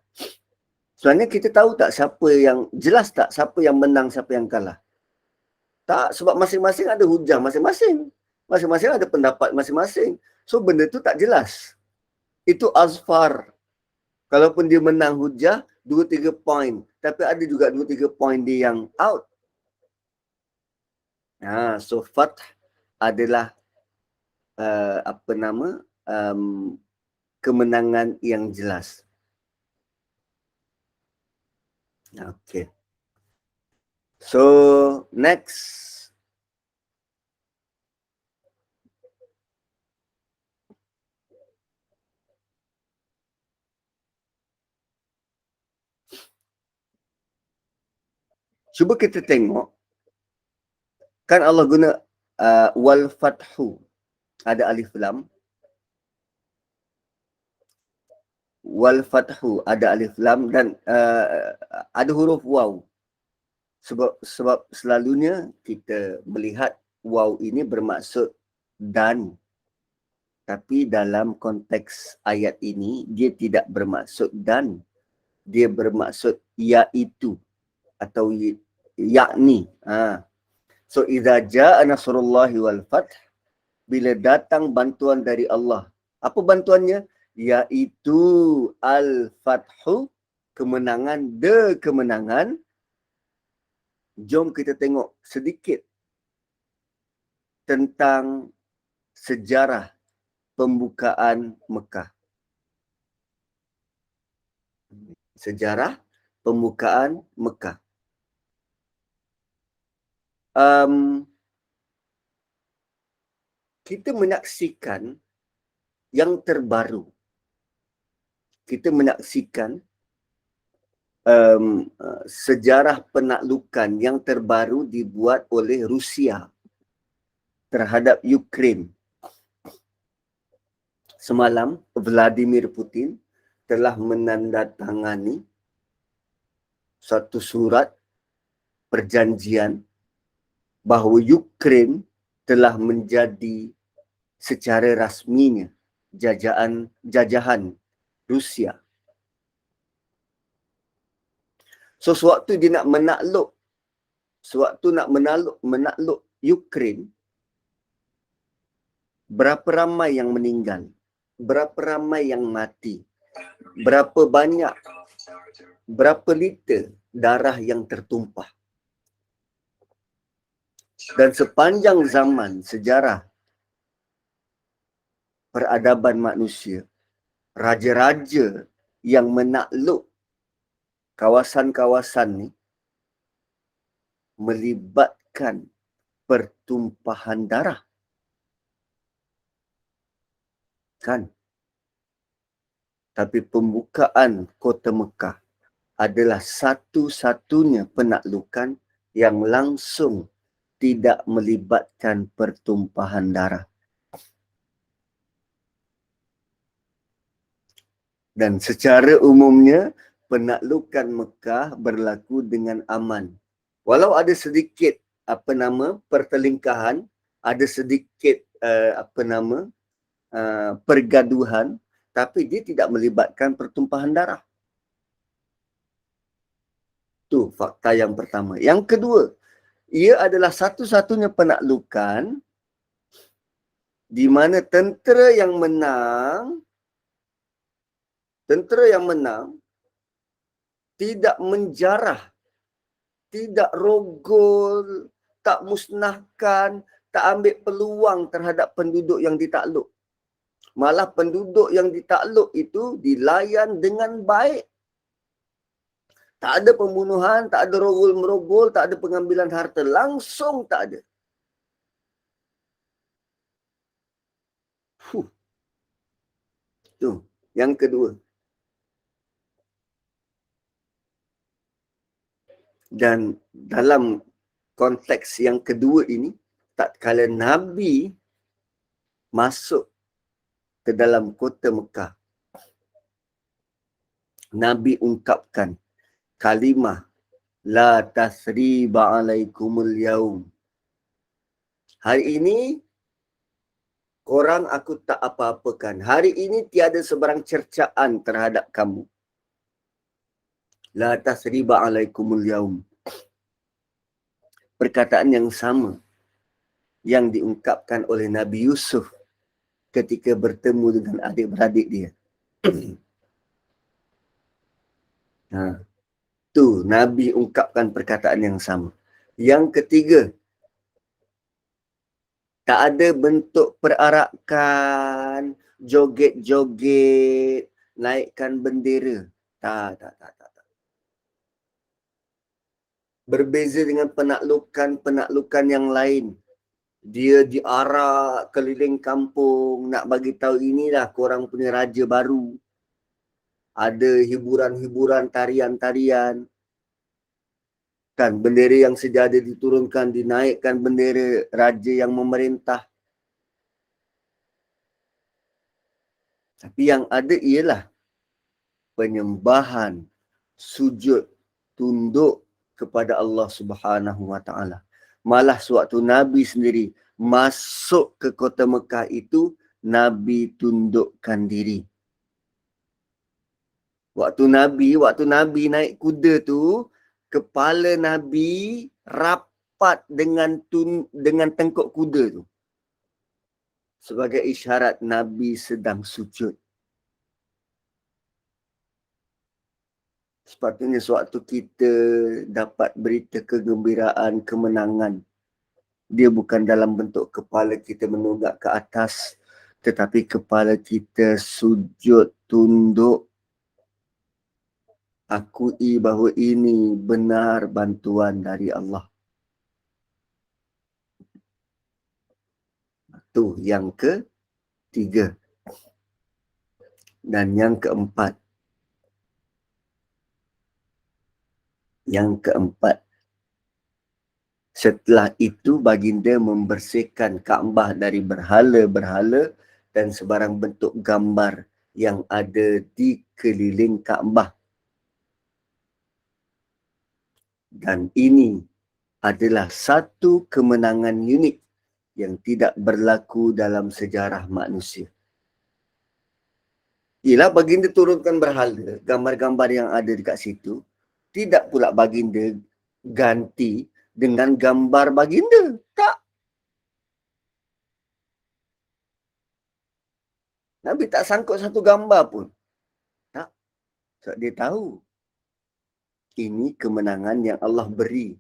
[SPEAKER 2] Sebenarnya kita tahu tak siapa yang, jelas tak siapa yang menang, siapa yang kalah? Tak, sebab masing-masing ada hujah masing-masing. Masing-masing ada pendapat masing-masing. So benda tu tak jelas. Itu azfar. Kalaupun dia menang hujah, 2-3 poin. Tapi ada juga 2-3 poin dia yang out. So fath adalah kemenangan yang jelas. Okay. So next. Cuba kita tengok. Kan Allah guna wal fathu. Ada alif lam. Wal fathu ada alif lam dan ada huruf waw. Sebab selalunya kita melihat waw ini bermaksud dan. Tapi dalam konteks ayat ini dia tidak bermaksud dan. Dia bermaksud iaitu atau yakni. So idza jaa nasrullahi wal fath, bila datang bantuan dari Allah. Apa bantuannya? Iaitu al-fathu, kemenangan, kemenangan. Jom kita tengok sedikit tentang sejarah pembukaan Mekah. Sejarah pembukaan Mekah. Kita menyaksikan yang terbaru. Kita menyaksikan sejarah penaklukan yang terbaru dibuat oleh Rusia terhadap Ukraine. Semalam, Vladimir Putin telah menandatangani satu surat perjanjian bahawa Ukraine telah menjadi secara rasminya jajahan Rusia. So sewaktu dia nak menakluk, menakluk Ukraine, berapa ramai yang meninggal? Berapa ramai yang mati? Berapa banyak, berapa liter darah yang tertumpah? Dan sepanjang zaman sejarah peradaban manusia, raja-raja yang menakluk kawasan-kawasan ni melibatkan pertumpahan darah. Kan? Tapi pembukaan kota Mekah adalah satu-satunya penaklukan yang langsung tidak melibatkan pertumpahan darah. Dan secara umumnya, penaklukan Mekah berlaku dengan aman. Walau ada sedikit pertelingkahan, ada sedikit pergaduhan, tapi dia tidak melibatkan pertumpahan darah. Itu fakta yang pertama. Yang kedua, ia adalah satu-satunya penaklukan di mana tentera yang menang tidak menjarah tidak rogol, tak musnahkan, tak ambil peluang terhadap penduduk yang ditakluk. Malah penduduk yang ditakluk itu dilayan dengan baik. Tak ada pembunuhan, tak ada rogol-merogol, tak ada pengambilan harta. Langsung tak ada. Itu yang kedua. Dan dalam konteks yang kedua ini, tak kala Nabi masuk ke dalam kota Mekah, Nabi ungkapkan kalimah la tasriba alaikumul yaum. Hari ini korang aku tak apa-apakan. Hari ini tiada sebarang cercaan terhadap kamu. La tasriba alaikumul yaum. Perkataan yang sama yang diungkapkan oleh Nabi Yusuf ketika bertemu dengan adik-beradik dia. Tu Nabi ungkapkan perkataan yang sama. Yang ketiga, tak ada bentuk perarakan, joget-joget, naikkan bendera. Tak. Berbeza dengan penaklukan yang lain. Dia diarak keliling kampung, nak bagi tahu inilah korang punya raja baru. Ada hiburan-hiburan, tarian-tarian. Kan bendera yang sejadah diturunkan, dinaikkan bendera raja yang memerintah. Tapi yang ada ialah penyembahan, sujud, tunduk kepada Allah Subhanahu Wa Taala. Malah sewaktu Nabi sendiri masuk ke kota Mekah itu, Nabi tundukkan diri. Waktu Nabi naik kuda tu, kepala Nabi rapat dengan tengkuk kuda tu. Sebagai isyarat Nabi sedang sujud. Sepatutnya sewaktu kita dapat berita kegembiraan, kemenangan, dia bukan dalam bentuk kepala kita menunggak ke atas, tetapi kepala kita sujud, tunduk. Akui bahawa ini benar bantuan dari Allah. Itu yang ketiga. Dan yang keempat. Setelah itu baginda membersihkan Kaabah dari berhala-berhala dan sebarang bentuk gambar yang ada di keliling Kaabah. Dan ini adalah satu kemenangan unik yang tidak berlaku dalam sejarah manusia. Ialah baginda turunkan berhala, gambar-gambar yang ada dekat situ, tidak pula baginda ganti dengan gambar baginda. Tak. Nabi tak sangkut satu gambar pun. Tak. Sebab dia tahu ini kemenangan yang Allah beri.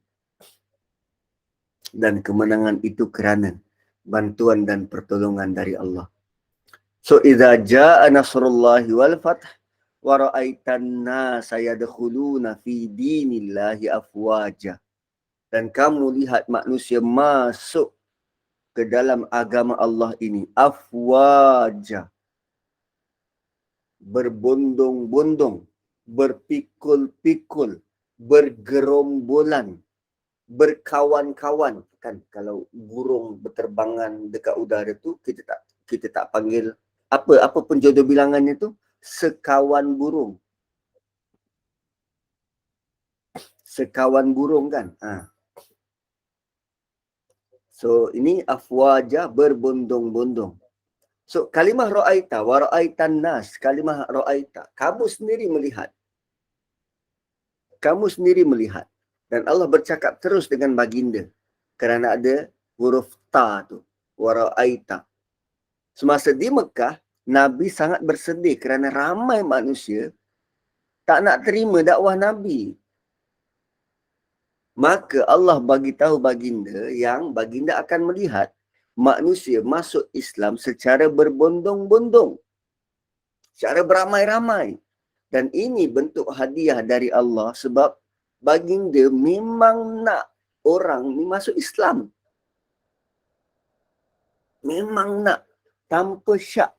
[SPEAKER 2] Dan kemenangan itu kerana bantuan dan pertolongan dari Allah. So, idza jaa nasrullahi wal fath wa ra'aitan nasa yadkhuluna fi dinillahi afwaja. Dan kamu lihat manusia masuk ke dalam agama Allah ini afwaja. Berbondong-bondong, berpikul-pikul, bergerombolan, berkawan-kawan. Kan kalau burung berterbangan dekat udara tu, kita tak panggil apa penjodoh bilangannya tu, sekawan burung. Sekawan burung kan. So ini afwaja, berbondong-bondong. So kalimah ra'aita wa ra'aitan nas, kalimah ra'aita, kamu sendiri melihat. Kamu sendiri melihat. Dan Allah bercakap terus dengan baginda kerana ada huruf ta tu, wa ra'aita. Semasa di Mekah, Nabi sangat bersedih kerana ramai manusia tak nak terima dakwah Nabi. Maka Allah bagi tahu baginda yang baginda akan melihat manusia masuk Islam secara berbondong-bondong, secara beramai-ramai. Dan ini bentuk hadiah dari Allah sebab baginda memang nak orang ni masuk Islam. Memang nak, tanpa syak.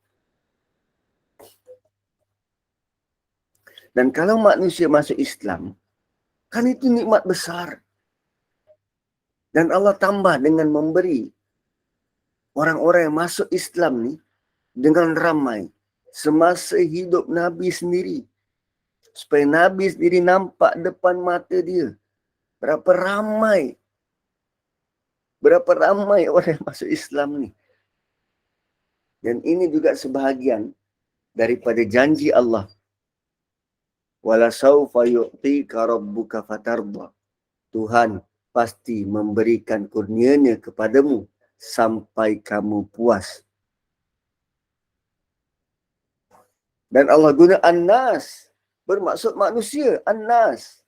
[SPEAKER 2] Dan kalau manusia masuk Islam, kan itu nikmat besar. Dan Allah tambah dengan memberi orang-orang yang masuk Islam ni dengan ramai semasa hidup Nabi sendiri. Supaya Nabi sendiri nampak depan mata dia berapa ramai orang yang masuk Islam ni. Dan ini juga sebahagian daripada janji Allah. Wala saufa yu'tika rabbuka fatarda. Tuhan pasti memberikan kurnianya kepadamu sampai kamu puas. Dan Allah guna an-nas, bermaksud manusia. An-nas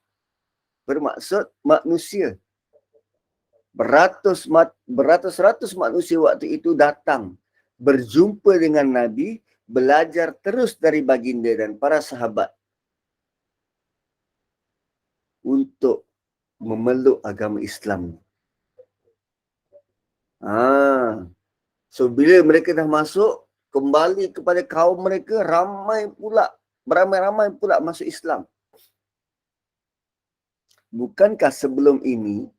[SPEAKER 2] bermaksud manusia. Beratus-ratus manusia waktu itu datang berjumpa dengan Nabi, belajar terus dari baginda dan para sahabat untuk memeluk agama Islam. So bila mereka dah masuk, kembali kepada kaum mereka, beramai-ramai pula masuk Islam. Bukankah sebelum ini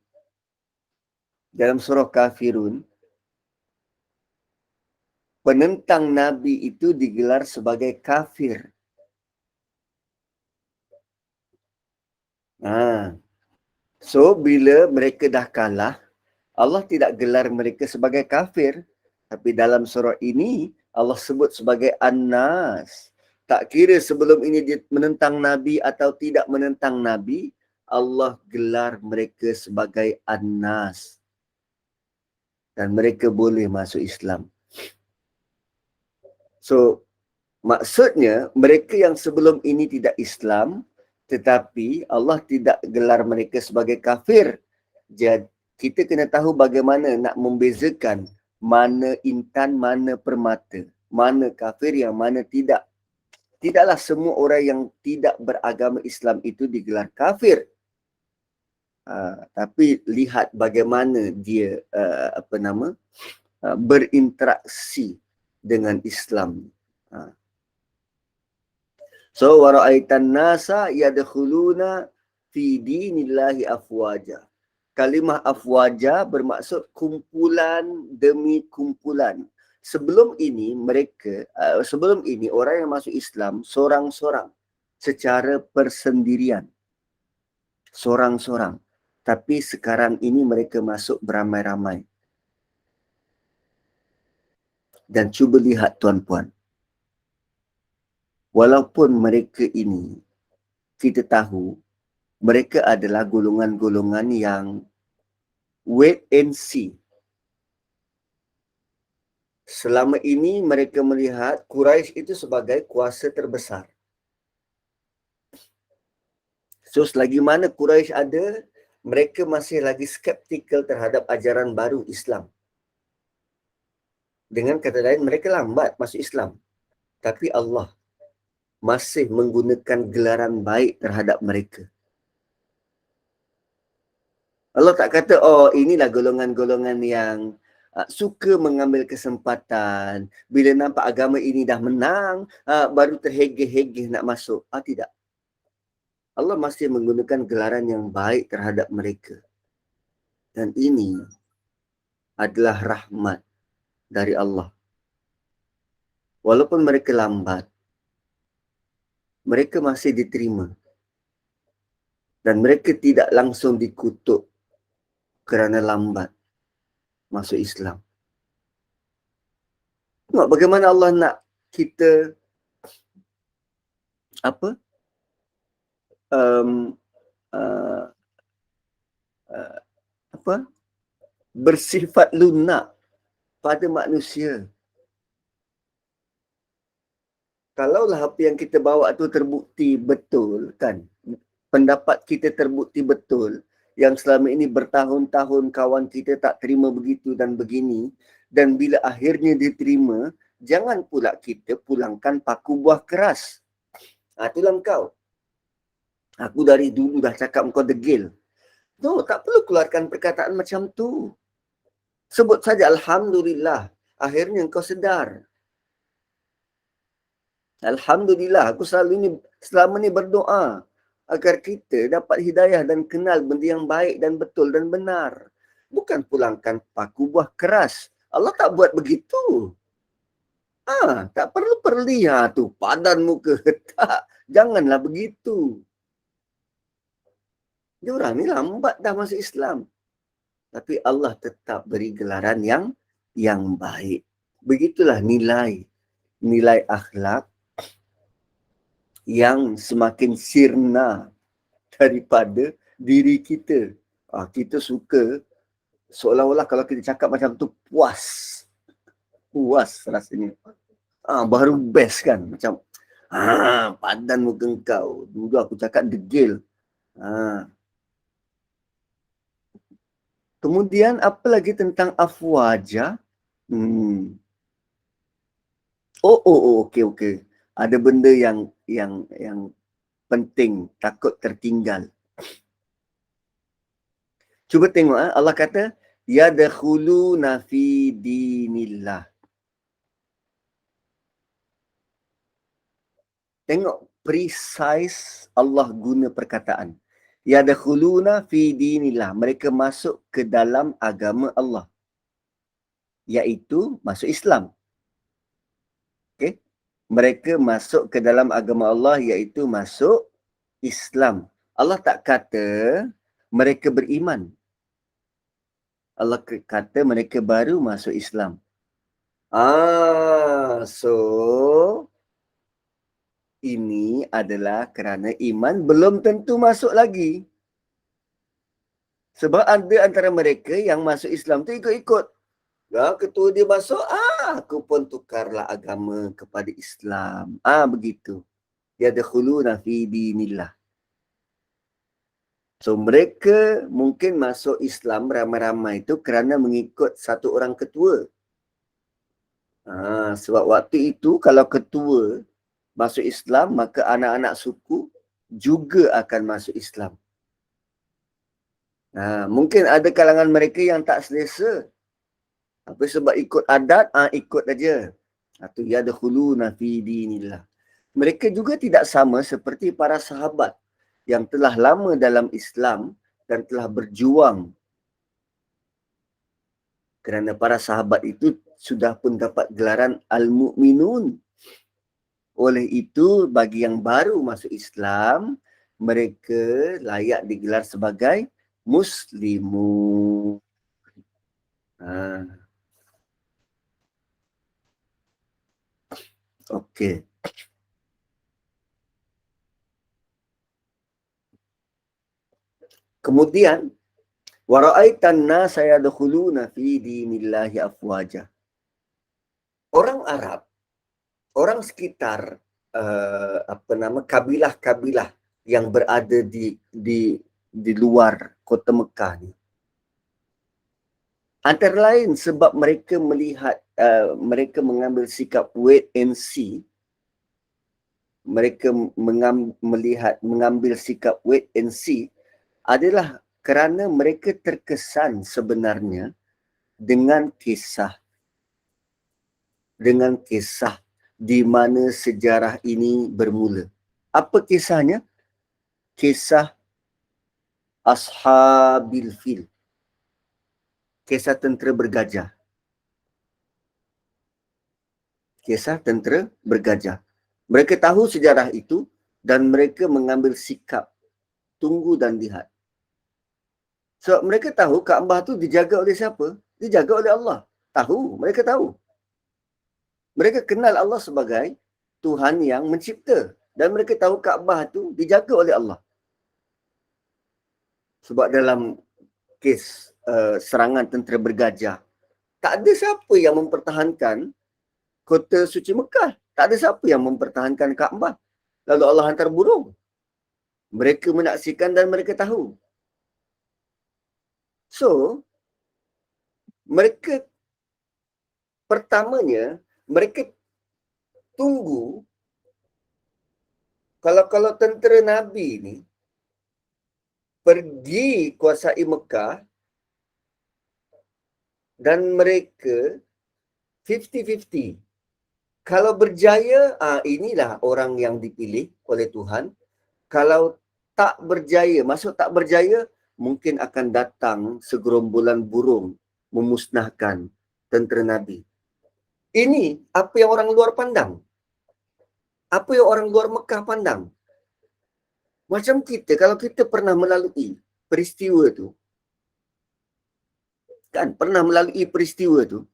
[SPEAKER 2] dalam surah Kafirun, penentang Nabi itu digelar sebagai kafir. So bila mereka dah kalah, Allah tidak gelar mereka sebagai kafir. Tapi dalam surah ini, Allah sebut sebagai An-Nas. Tak kira sebelum ini dia menentang Nabi atau tidak menentang Nabi, Allah gelar mereka sebagai An-Nas. Dan mereka boleh masuk Islam. So, maksudnya mereka yang sebelum ini tidak Islam, tetapi Allah tidak gelar mereka sebagai kafir. Jadi, kita kena tahu bagaimana nak membezakan mana intan, mana permata. Mana kafir, yang mana tidak. Tidaklah semua orang yang tidak beragama Islam itu digelar kafir. Tapi lihat bagaimana dia berinteraksi dengan Islam. So wara'aitan nasa yadkhuluna fi dinillahi afwaja. Kalimah afwaja bermaksud kumpulan demi kumpulan. Sebelum ini orang yang masuk Islam sorang-sorang secara persendirian. Sorang-sorang. Tapi sekarang ini mereka masuk beramai-ramai. Dan cuba lihat tuan-puan. Walaupun mereka ini, kita tahu, mereka adalah golongan-golongan yang wait and see. Selama ini mereka melihat Quraisy itu sebagai kuasa terbesar. So selagi mana Quraisy ada, mereka masih lagi skeptikal terhadap ajaran baru Islam. Dengan kata lain, mereka lambat masuk Islam. Tapi Allah masih menggunakan gelaran baik terhadap mereka. Allah tak kata, oh inilah golongan-golongan yang suka mengambil kesempatan. Bila nampak agama ini dah menang, baru terhegeh-hegeh nak masuk. Tidak. Allah masih menggunakan gelaran yang baik terhadap mereka. Dan ini adalah rahmat dari Allah. Walaupun mereka lambat, mereka masih diterima. Dan mereka tidak langsung dikutuk kerana lambat masuk Islam. Tengok bagaimana Allah nak kita bersifat lunak pada manusia. Kalaulah apa yang kita bawa tu terbukti betul, kan? Pendapat kita terbukti betul, yang selama ini bertahun-tahun kawan kita tak terima begitu dan begini, dan bila akhirnya diterima, jangan pula kita pulangkan paku buah keras. Itulah kau. Aku dari dulu dah cakap kau degil. No, tak perlu keluarkan perkataan macam tu. Sebut saja Alhamdulillah. Akhirnya kau sedar. Alhamdulillah, aku selama ni berdoa agar kita dapat hidayah dan kenal benda yang baik dan betul dan benar. Bukan pulangkan paku buah keras. Allah tak buat begitu. Tak perlu perlihat tu padan muka. Tak, janganlah begitu. Diorang ni lambat dah masuk Islam. Tapi Allah tetap beri gelaran yang baik. Begitulah nilai akhlak yang semakin sirna daripada diri kita. Kita suka seolah-olah kalau kita cakap macam tu puas rasanya. Baru best kan, macam padan muka kau. Dulu aku cakap degil. Kemudian apa lagi tentang afwaja? Okey. Ada benda yang penting, takut tertinggal. Cuba tengok, Allah kata yadkhuluna fi dinillah. Tengok precise Allah guna perkataan. Yadkhuluna fi dinillah. Mereka masuk ke dalam agama Allah. Iaitu masuk Islam. Okey. Mereka masuk ke dalam agama Allah iaitu masuk Islam. Allah tak kata mereka beriman. Allah kata mereka baru masuk Islam. So ini adalah kerana iman belum tentu masuk lagi. Sebab ada antara mereka yang masuk Islam tu ikut-ikut. Ketua dia masuk, aku pun tukarlah agama kepada Islam. Begitu. Yadkhuluna fi dinillah. So mereka mungkin masuk Islam ramai-ramai itu kerana mengikut satu orang ketua. Sebab waktu itu kalau ketua masuk Islam, maka anak-anak suku juga akan masuk Islam. Mungkin ada kalangan mereka yang tak selesa. Apa sebab ikut adat, ikut aja. Atau yadkhuluna fi dinillah. Mereka juga tidak sama seperti para sahabat yang telah lama dalam Islam dan telah berjuang. Kerana para sahabat itu sudah pun dapat gelaran Al-Mu'minun. Oleh itu, bagi yang baru masuk Islam, mereka layak digelar sebagai Muslimun. Okey. Kemudian, wara'aitan nasa yadkhuluna fi dinillahi afwaja. Orang Arab, orang sekitar kabilah-kabilah yang berada di luar kota Mekah ni. Antara lain sebab mereka melihat mereka mengambil sikap wait and see. Mereka mengambil sikap wait and see adalah kerana mereka terkesan sebenarnya dengan kisah di mana sejarah ini bermula. Apa kisahnya? Kisah Ashabil Fil. Kisah tentera bergajah. Kisah tentera bergajah. Mereka tahu sejarah itu dan mereka mengambil sikap tunggu dan lihat. Sebab mereka tahu Kaabah tu dijaga oleh siapa? Dijaga oleh Allah. Mereka tahu. Mereka kenal Allah sebagai Tuhan yang mencipta. Dan mereka tahu Kaabah tu dijaga oleh Allah. Sebab dalam kes serangan tentera bergajah, tak ada siapa yang mempertahankan kota suci Mekah. Tak ada siapa yang mempertahankan Kaabah. Lalu Allah hantar burung. Mereka menyaksikan dan mereka tahu. So, mereka pertamanya, mereka tunggu kalau tentera Nabi ni pergi kuasai Mekah dan mereka 50-50. Kalau berjaya, inilah orang yang dipilih oleh Tuhan. Kalau tak berjaya, maksud tak berjaya, mungkin akan datang segerombolan burung memusnahkan tentera Nabi. Ini apa yang orang luar pandang. Apa yang orang luar Mekah pandang. Macam kita, kalau kita pernah melalui peristiwa tu, kan, pernah melalui peristiwa tu,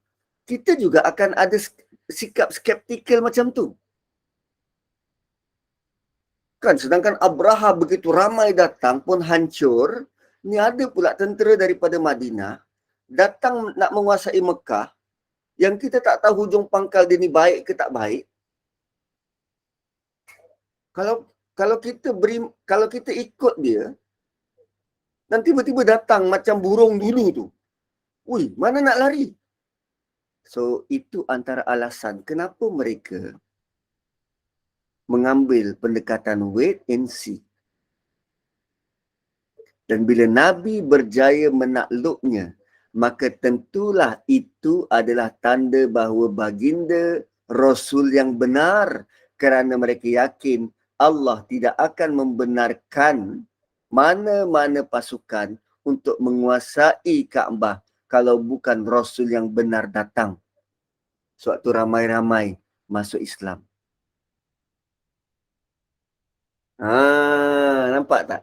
[SPEAKER 2] kita juga akan ada sikap skeptikal macam tu. Kan, sedangkan Abraha begitu ramai datang pun hancur, ni ada pula tentera daripada Madinah datang nak menguasai Mekah, yang kita tak tahu hujung pangkal dia ni baik ke tak baik. Kalau kita ikut dia, dan tiba-tiba datang macam burung dulu tu. Ui, mana nak lari? So, itu antara alasan kenapa mereka mengambil pendekatan wait and see. Dan bila Nabi berjaya menakluknya, maka tentulah itu adalah tanda bahawa baginda Rasul yang benar, kerana mereka yakin Allah tidak akan membenarkan mana-mana pasukan untuk menguasai Kaabah kalau bukan Rasul yang benar datang. Sewaktu ramai-ramai masuk Islam. Nampak tak?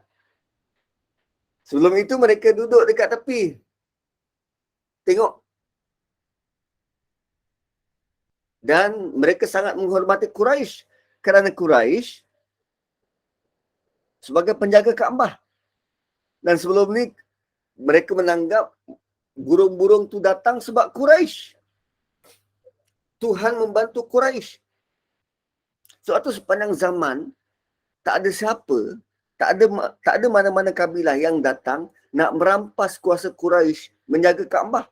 [SPEAKER 2] Sebelum itu mereka duduk dekat tepi. Tengok. Dan mereka sangat menghormati Quraisy, kerana Quraisy sebagai penjaga Kaabah. Dan sebelum ni mereka menanggap burung-burung tu datang sebab Quraisy. Tuhan membantu Quraisy. Suatu sepanjang zaman tak ada siapa, tak ada mana-mana kabilah yang datang nak merampas kuasa Quraisy menjaga Kaabah.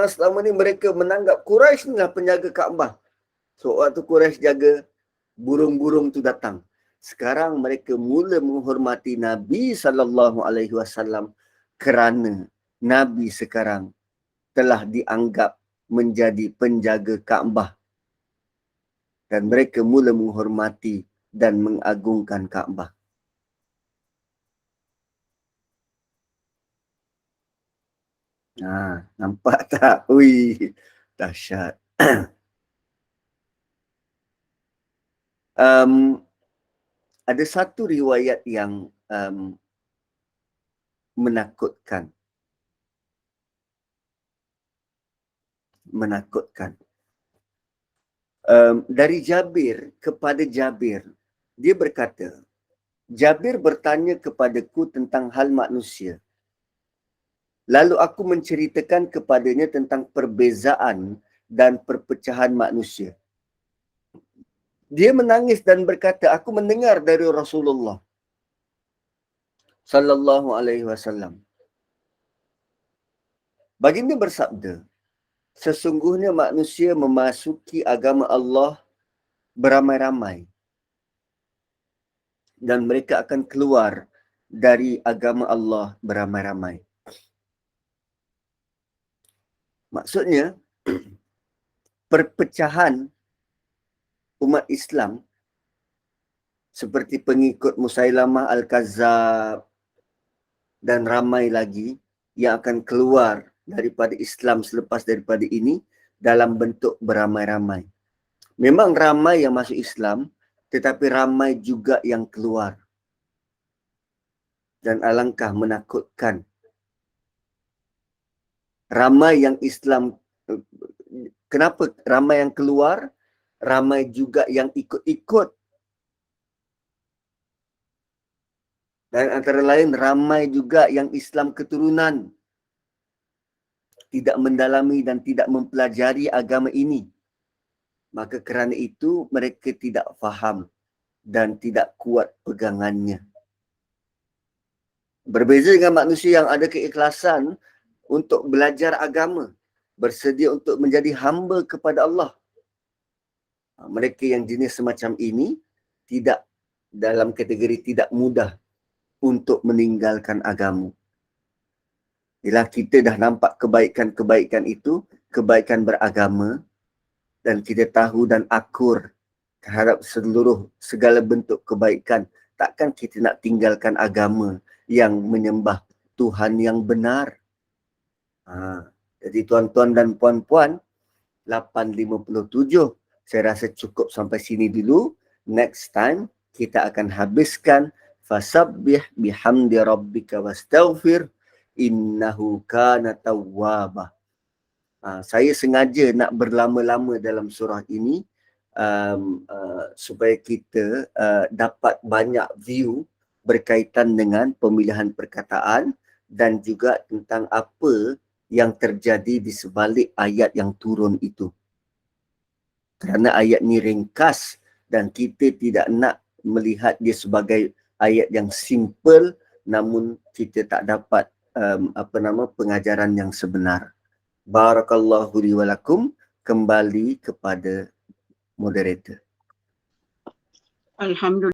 [SPEAKER 2] Selama ni mereka menanggap Quraisy ni lah penjaga Kaabah. So, waktu Quraisy jaga, burung-burung tu datang. Sekarang mereka mula menghormati Nabi SAW kerana Nabi sekarang telah dianggap menjadi penjaga Kaabah. Dan mereka mula menghormati dan mengagungkan Kaabah. Nampak tak? Ui, dahsyat. Ada satu riwayat yang menakutkan. Dari Jabir kepada Jabir, dia berkata, Jabir bertanya kepadaku tentang hal manusia. Lalu aku menceritakan kepadanya tentang perbezaan dan perpecahan manusia. Dia menangis dan berkata, aku mendengar dari Rasulullah sallallahu alaihi wasallam. Baginda bersabda, sesungguhnya manusia memasuki agama Allah beramai-ramai dan mereka akan keluar dari agama Allah beramai-ramai. Maksudnya, perpecahan umat Islam seperti pengikut Musailamah Al-Kazzab dan ramai lagi yang akan keluar daripada Islam selepas daripada ini dalam bentuk beramai-ramai. Memang ramai yang masuk Islam, tetapi ramai juga yang keluar. Dan alangkah menakutkan. Ramai yang Islam, kenapa ramai yang keluar? Ramai juga yang ikut-ikut. Dan antara lain ramai juga yang Islam keturunan. Tidak mendalami dan tidak mempelajari agama ini. Maka kerana itu mereka tidak faham dan tidak kuat pegangannya. Berbeza dengan manusia yang ada keikhlasan untuk belajar agama, bersedia untuk menjadi hamba kepada Allah. Mereka yang jenis semacam ini tidak dalam kategori tidak mudah untuk meninggalkan agama. Bila kita dah nampak kebaikan-kebaikan itu, kebaikan beragama, dan kita tahu dan akur terhadap segala bentuk kebaikan, takkan kita nak tinggalkan agama yang menyembah Tuhan yang benar. Jadi tuan-tuan dan puan-puan, 8.57, saya rasa cukup sampai sini dulu. Next time, kita akan habiskan fasabbih bihamdi rabbika wastaghfir innahu kana tawwaba. Saya sengaja nak berlama-lama dalam surah ini supaya kita dapat banyak view berkaitan dengan pemilihan perkataan dan juga tentang apa yang terjadi di sebalik ayat yang turun itu. Kerana ayat ni ringkas dan kita tidak nak melihat dia sebagai ayat yang simple, namun kita tak dapat pengajaran yang sebenar. Barakallahu li wa lakum. Kembali kepada moderator.
[SPEAKER 1] Alhamdulillah.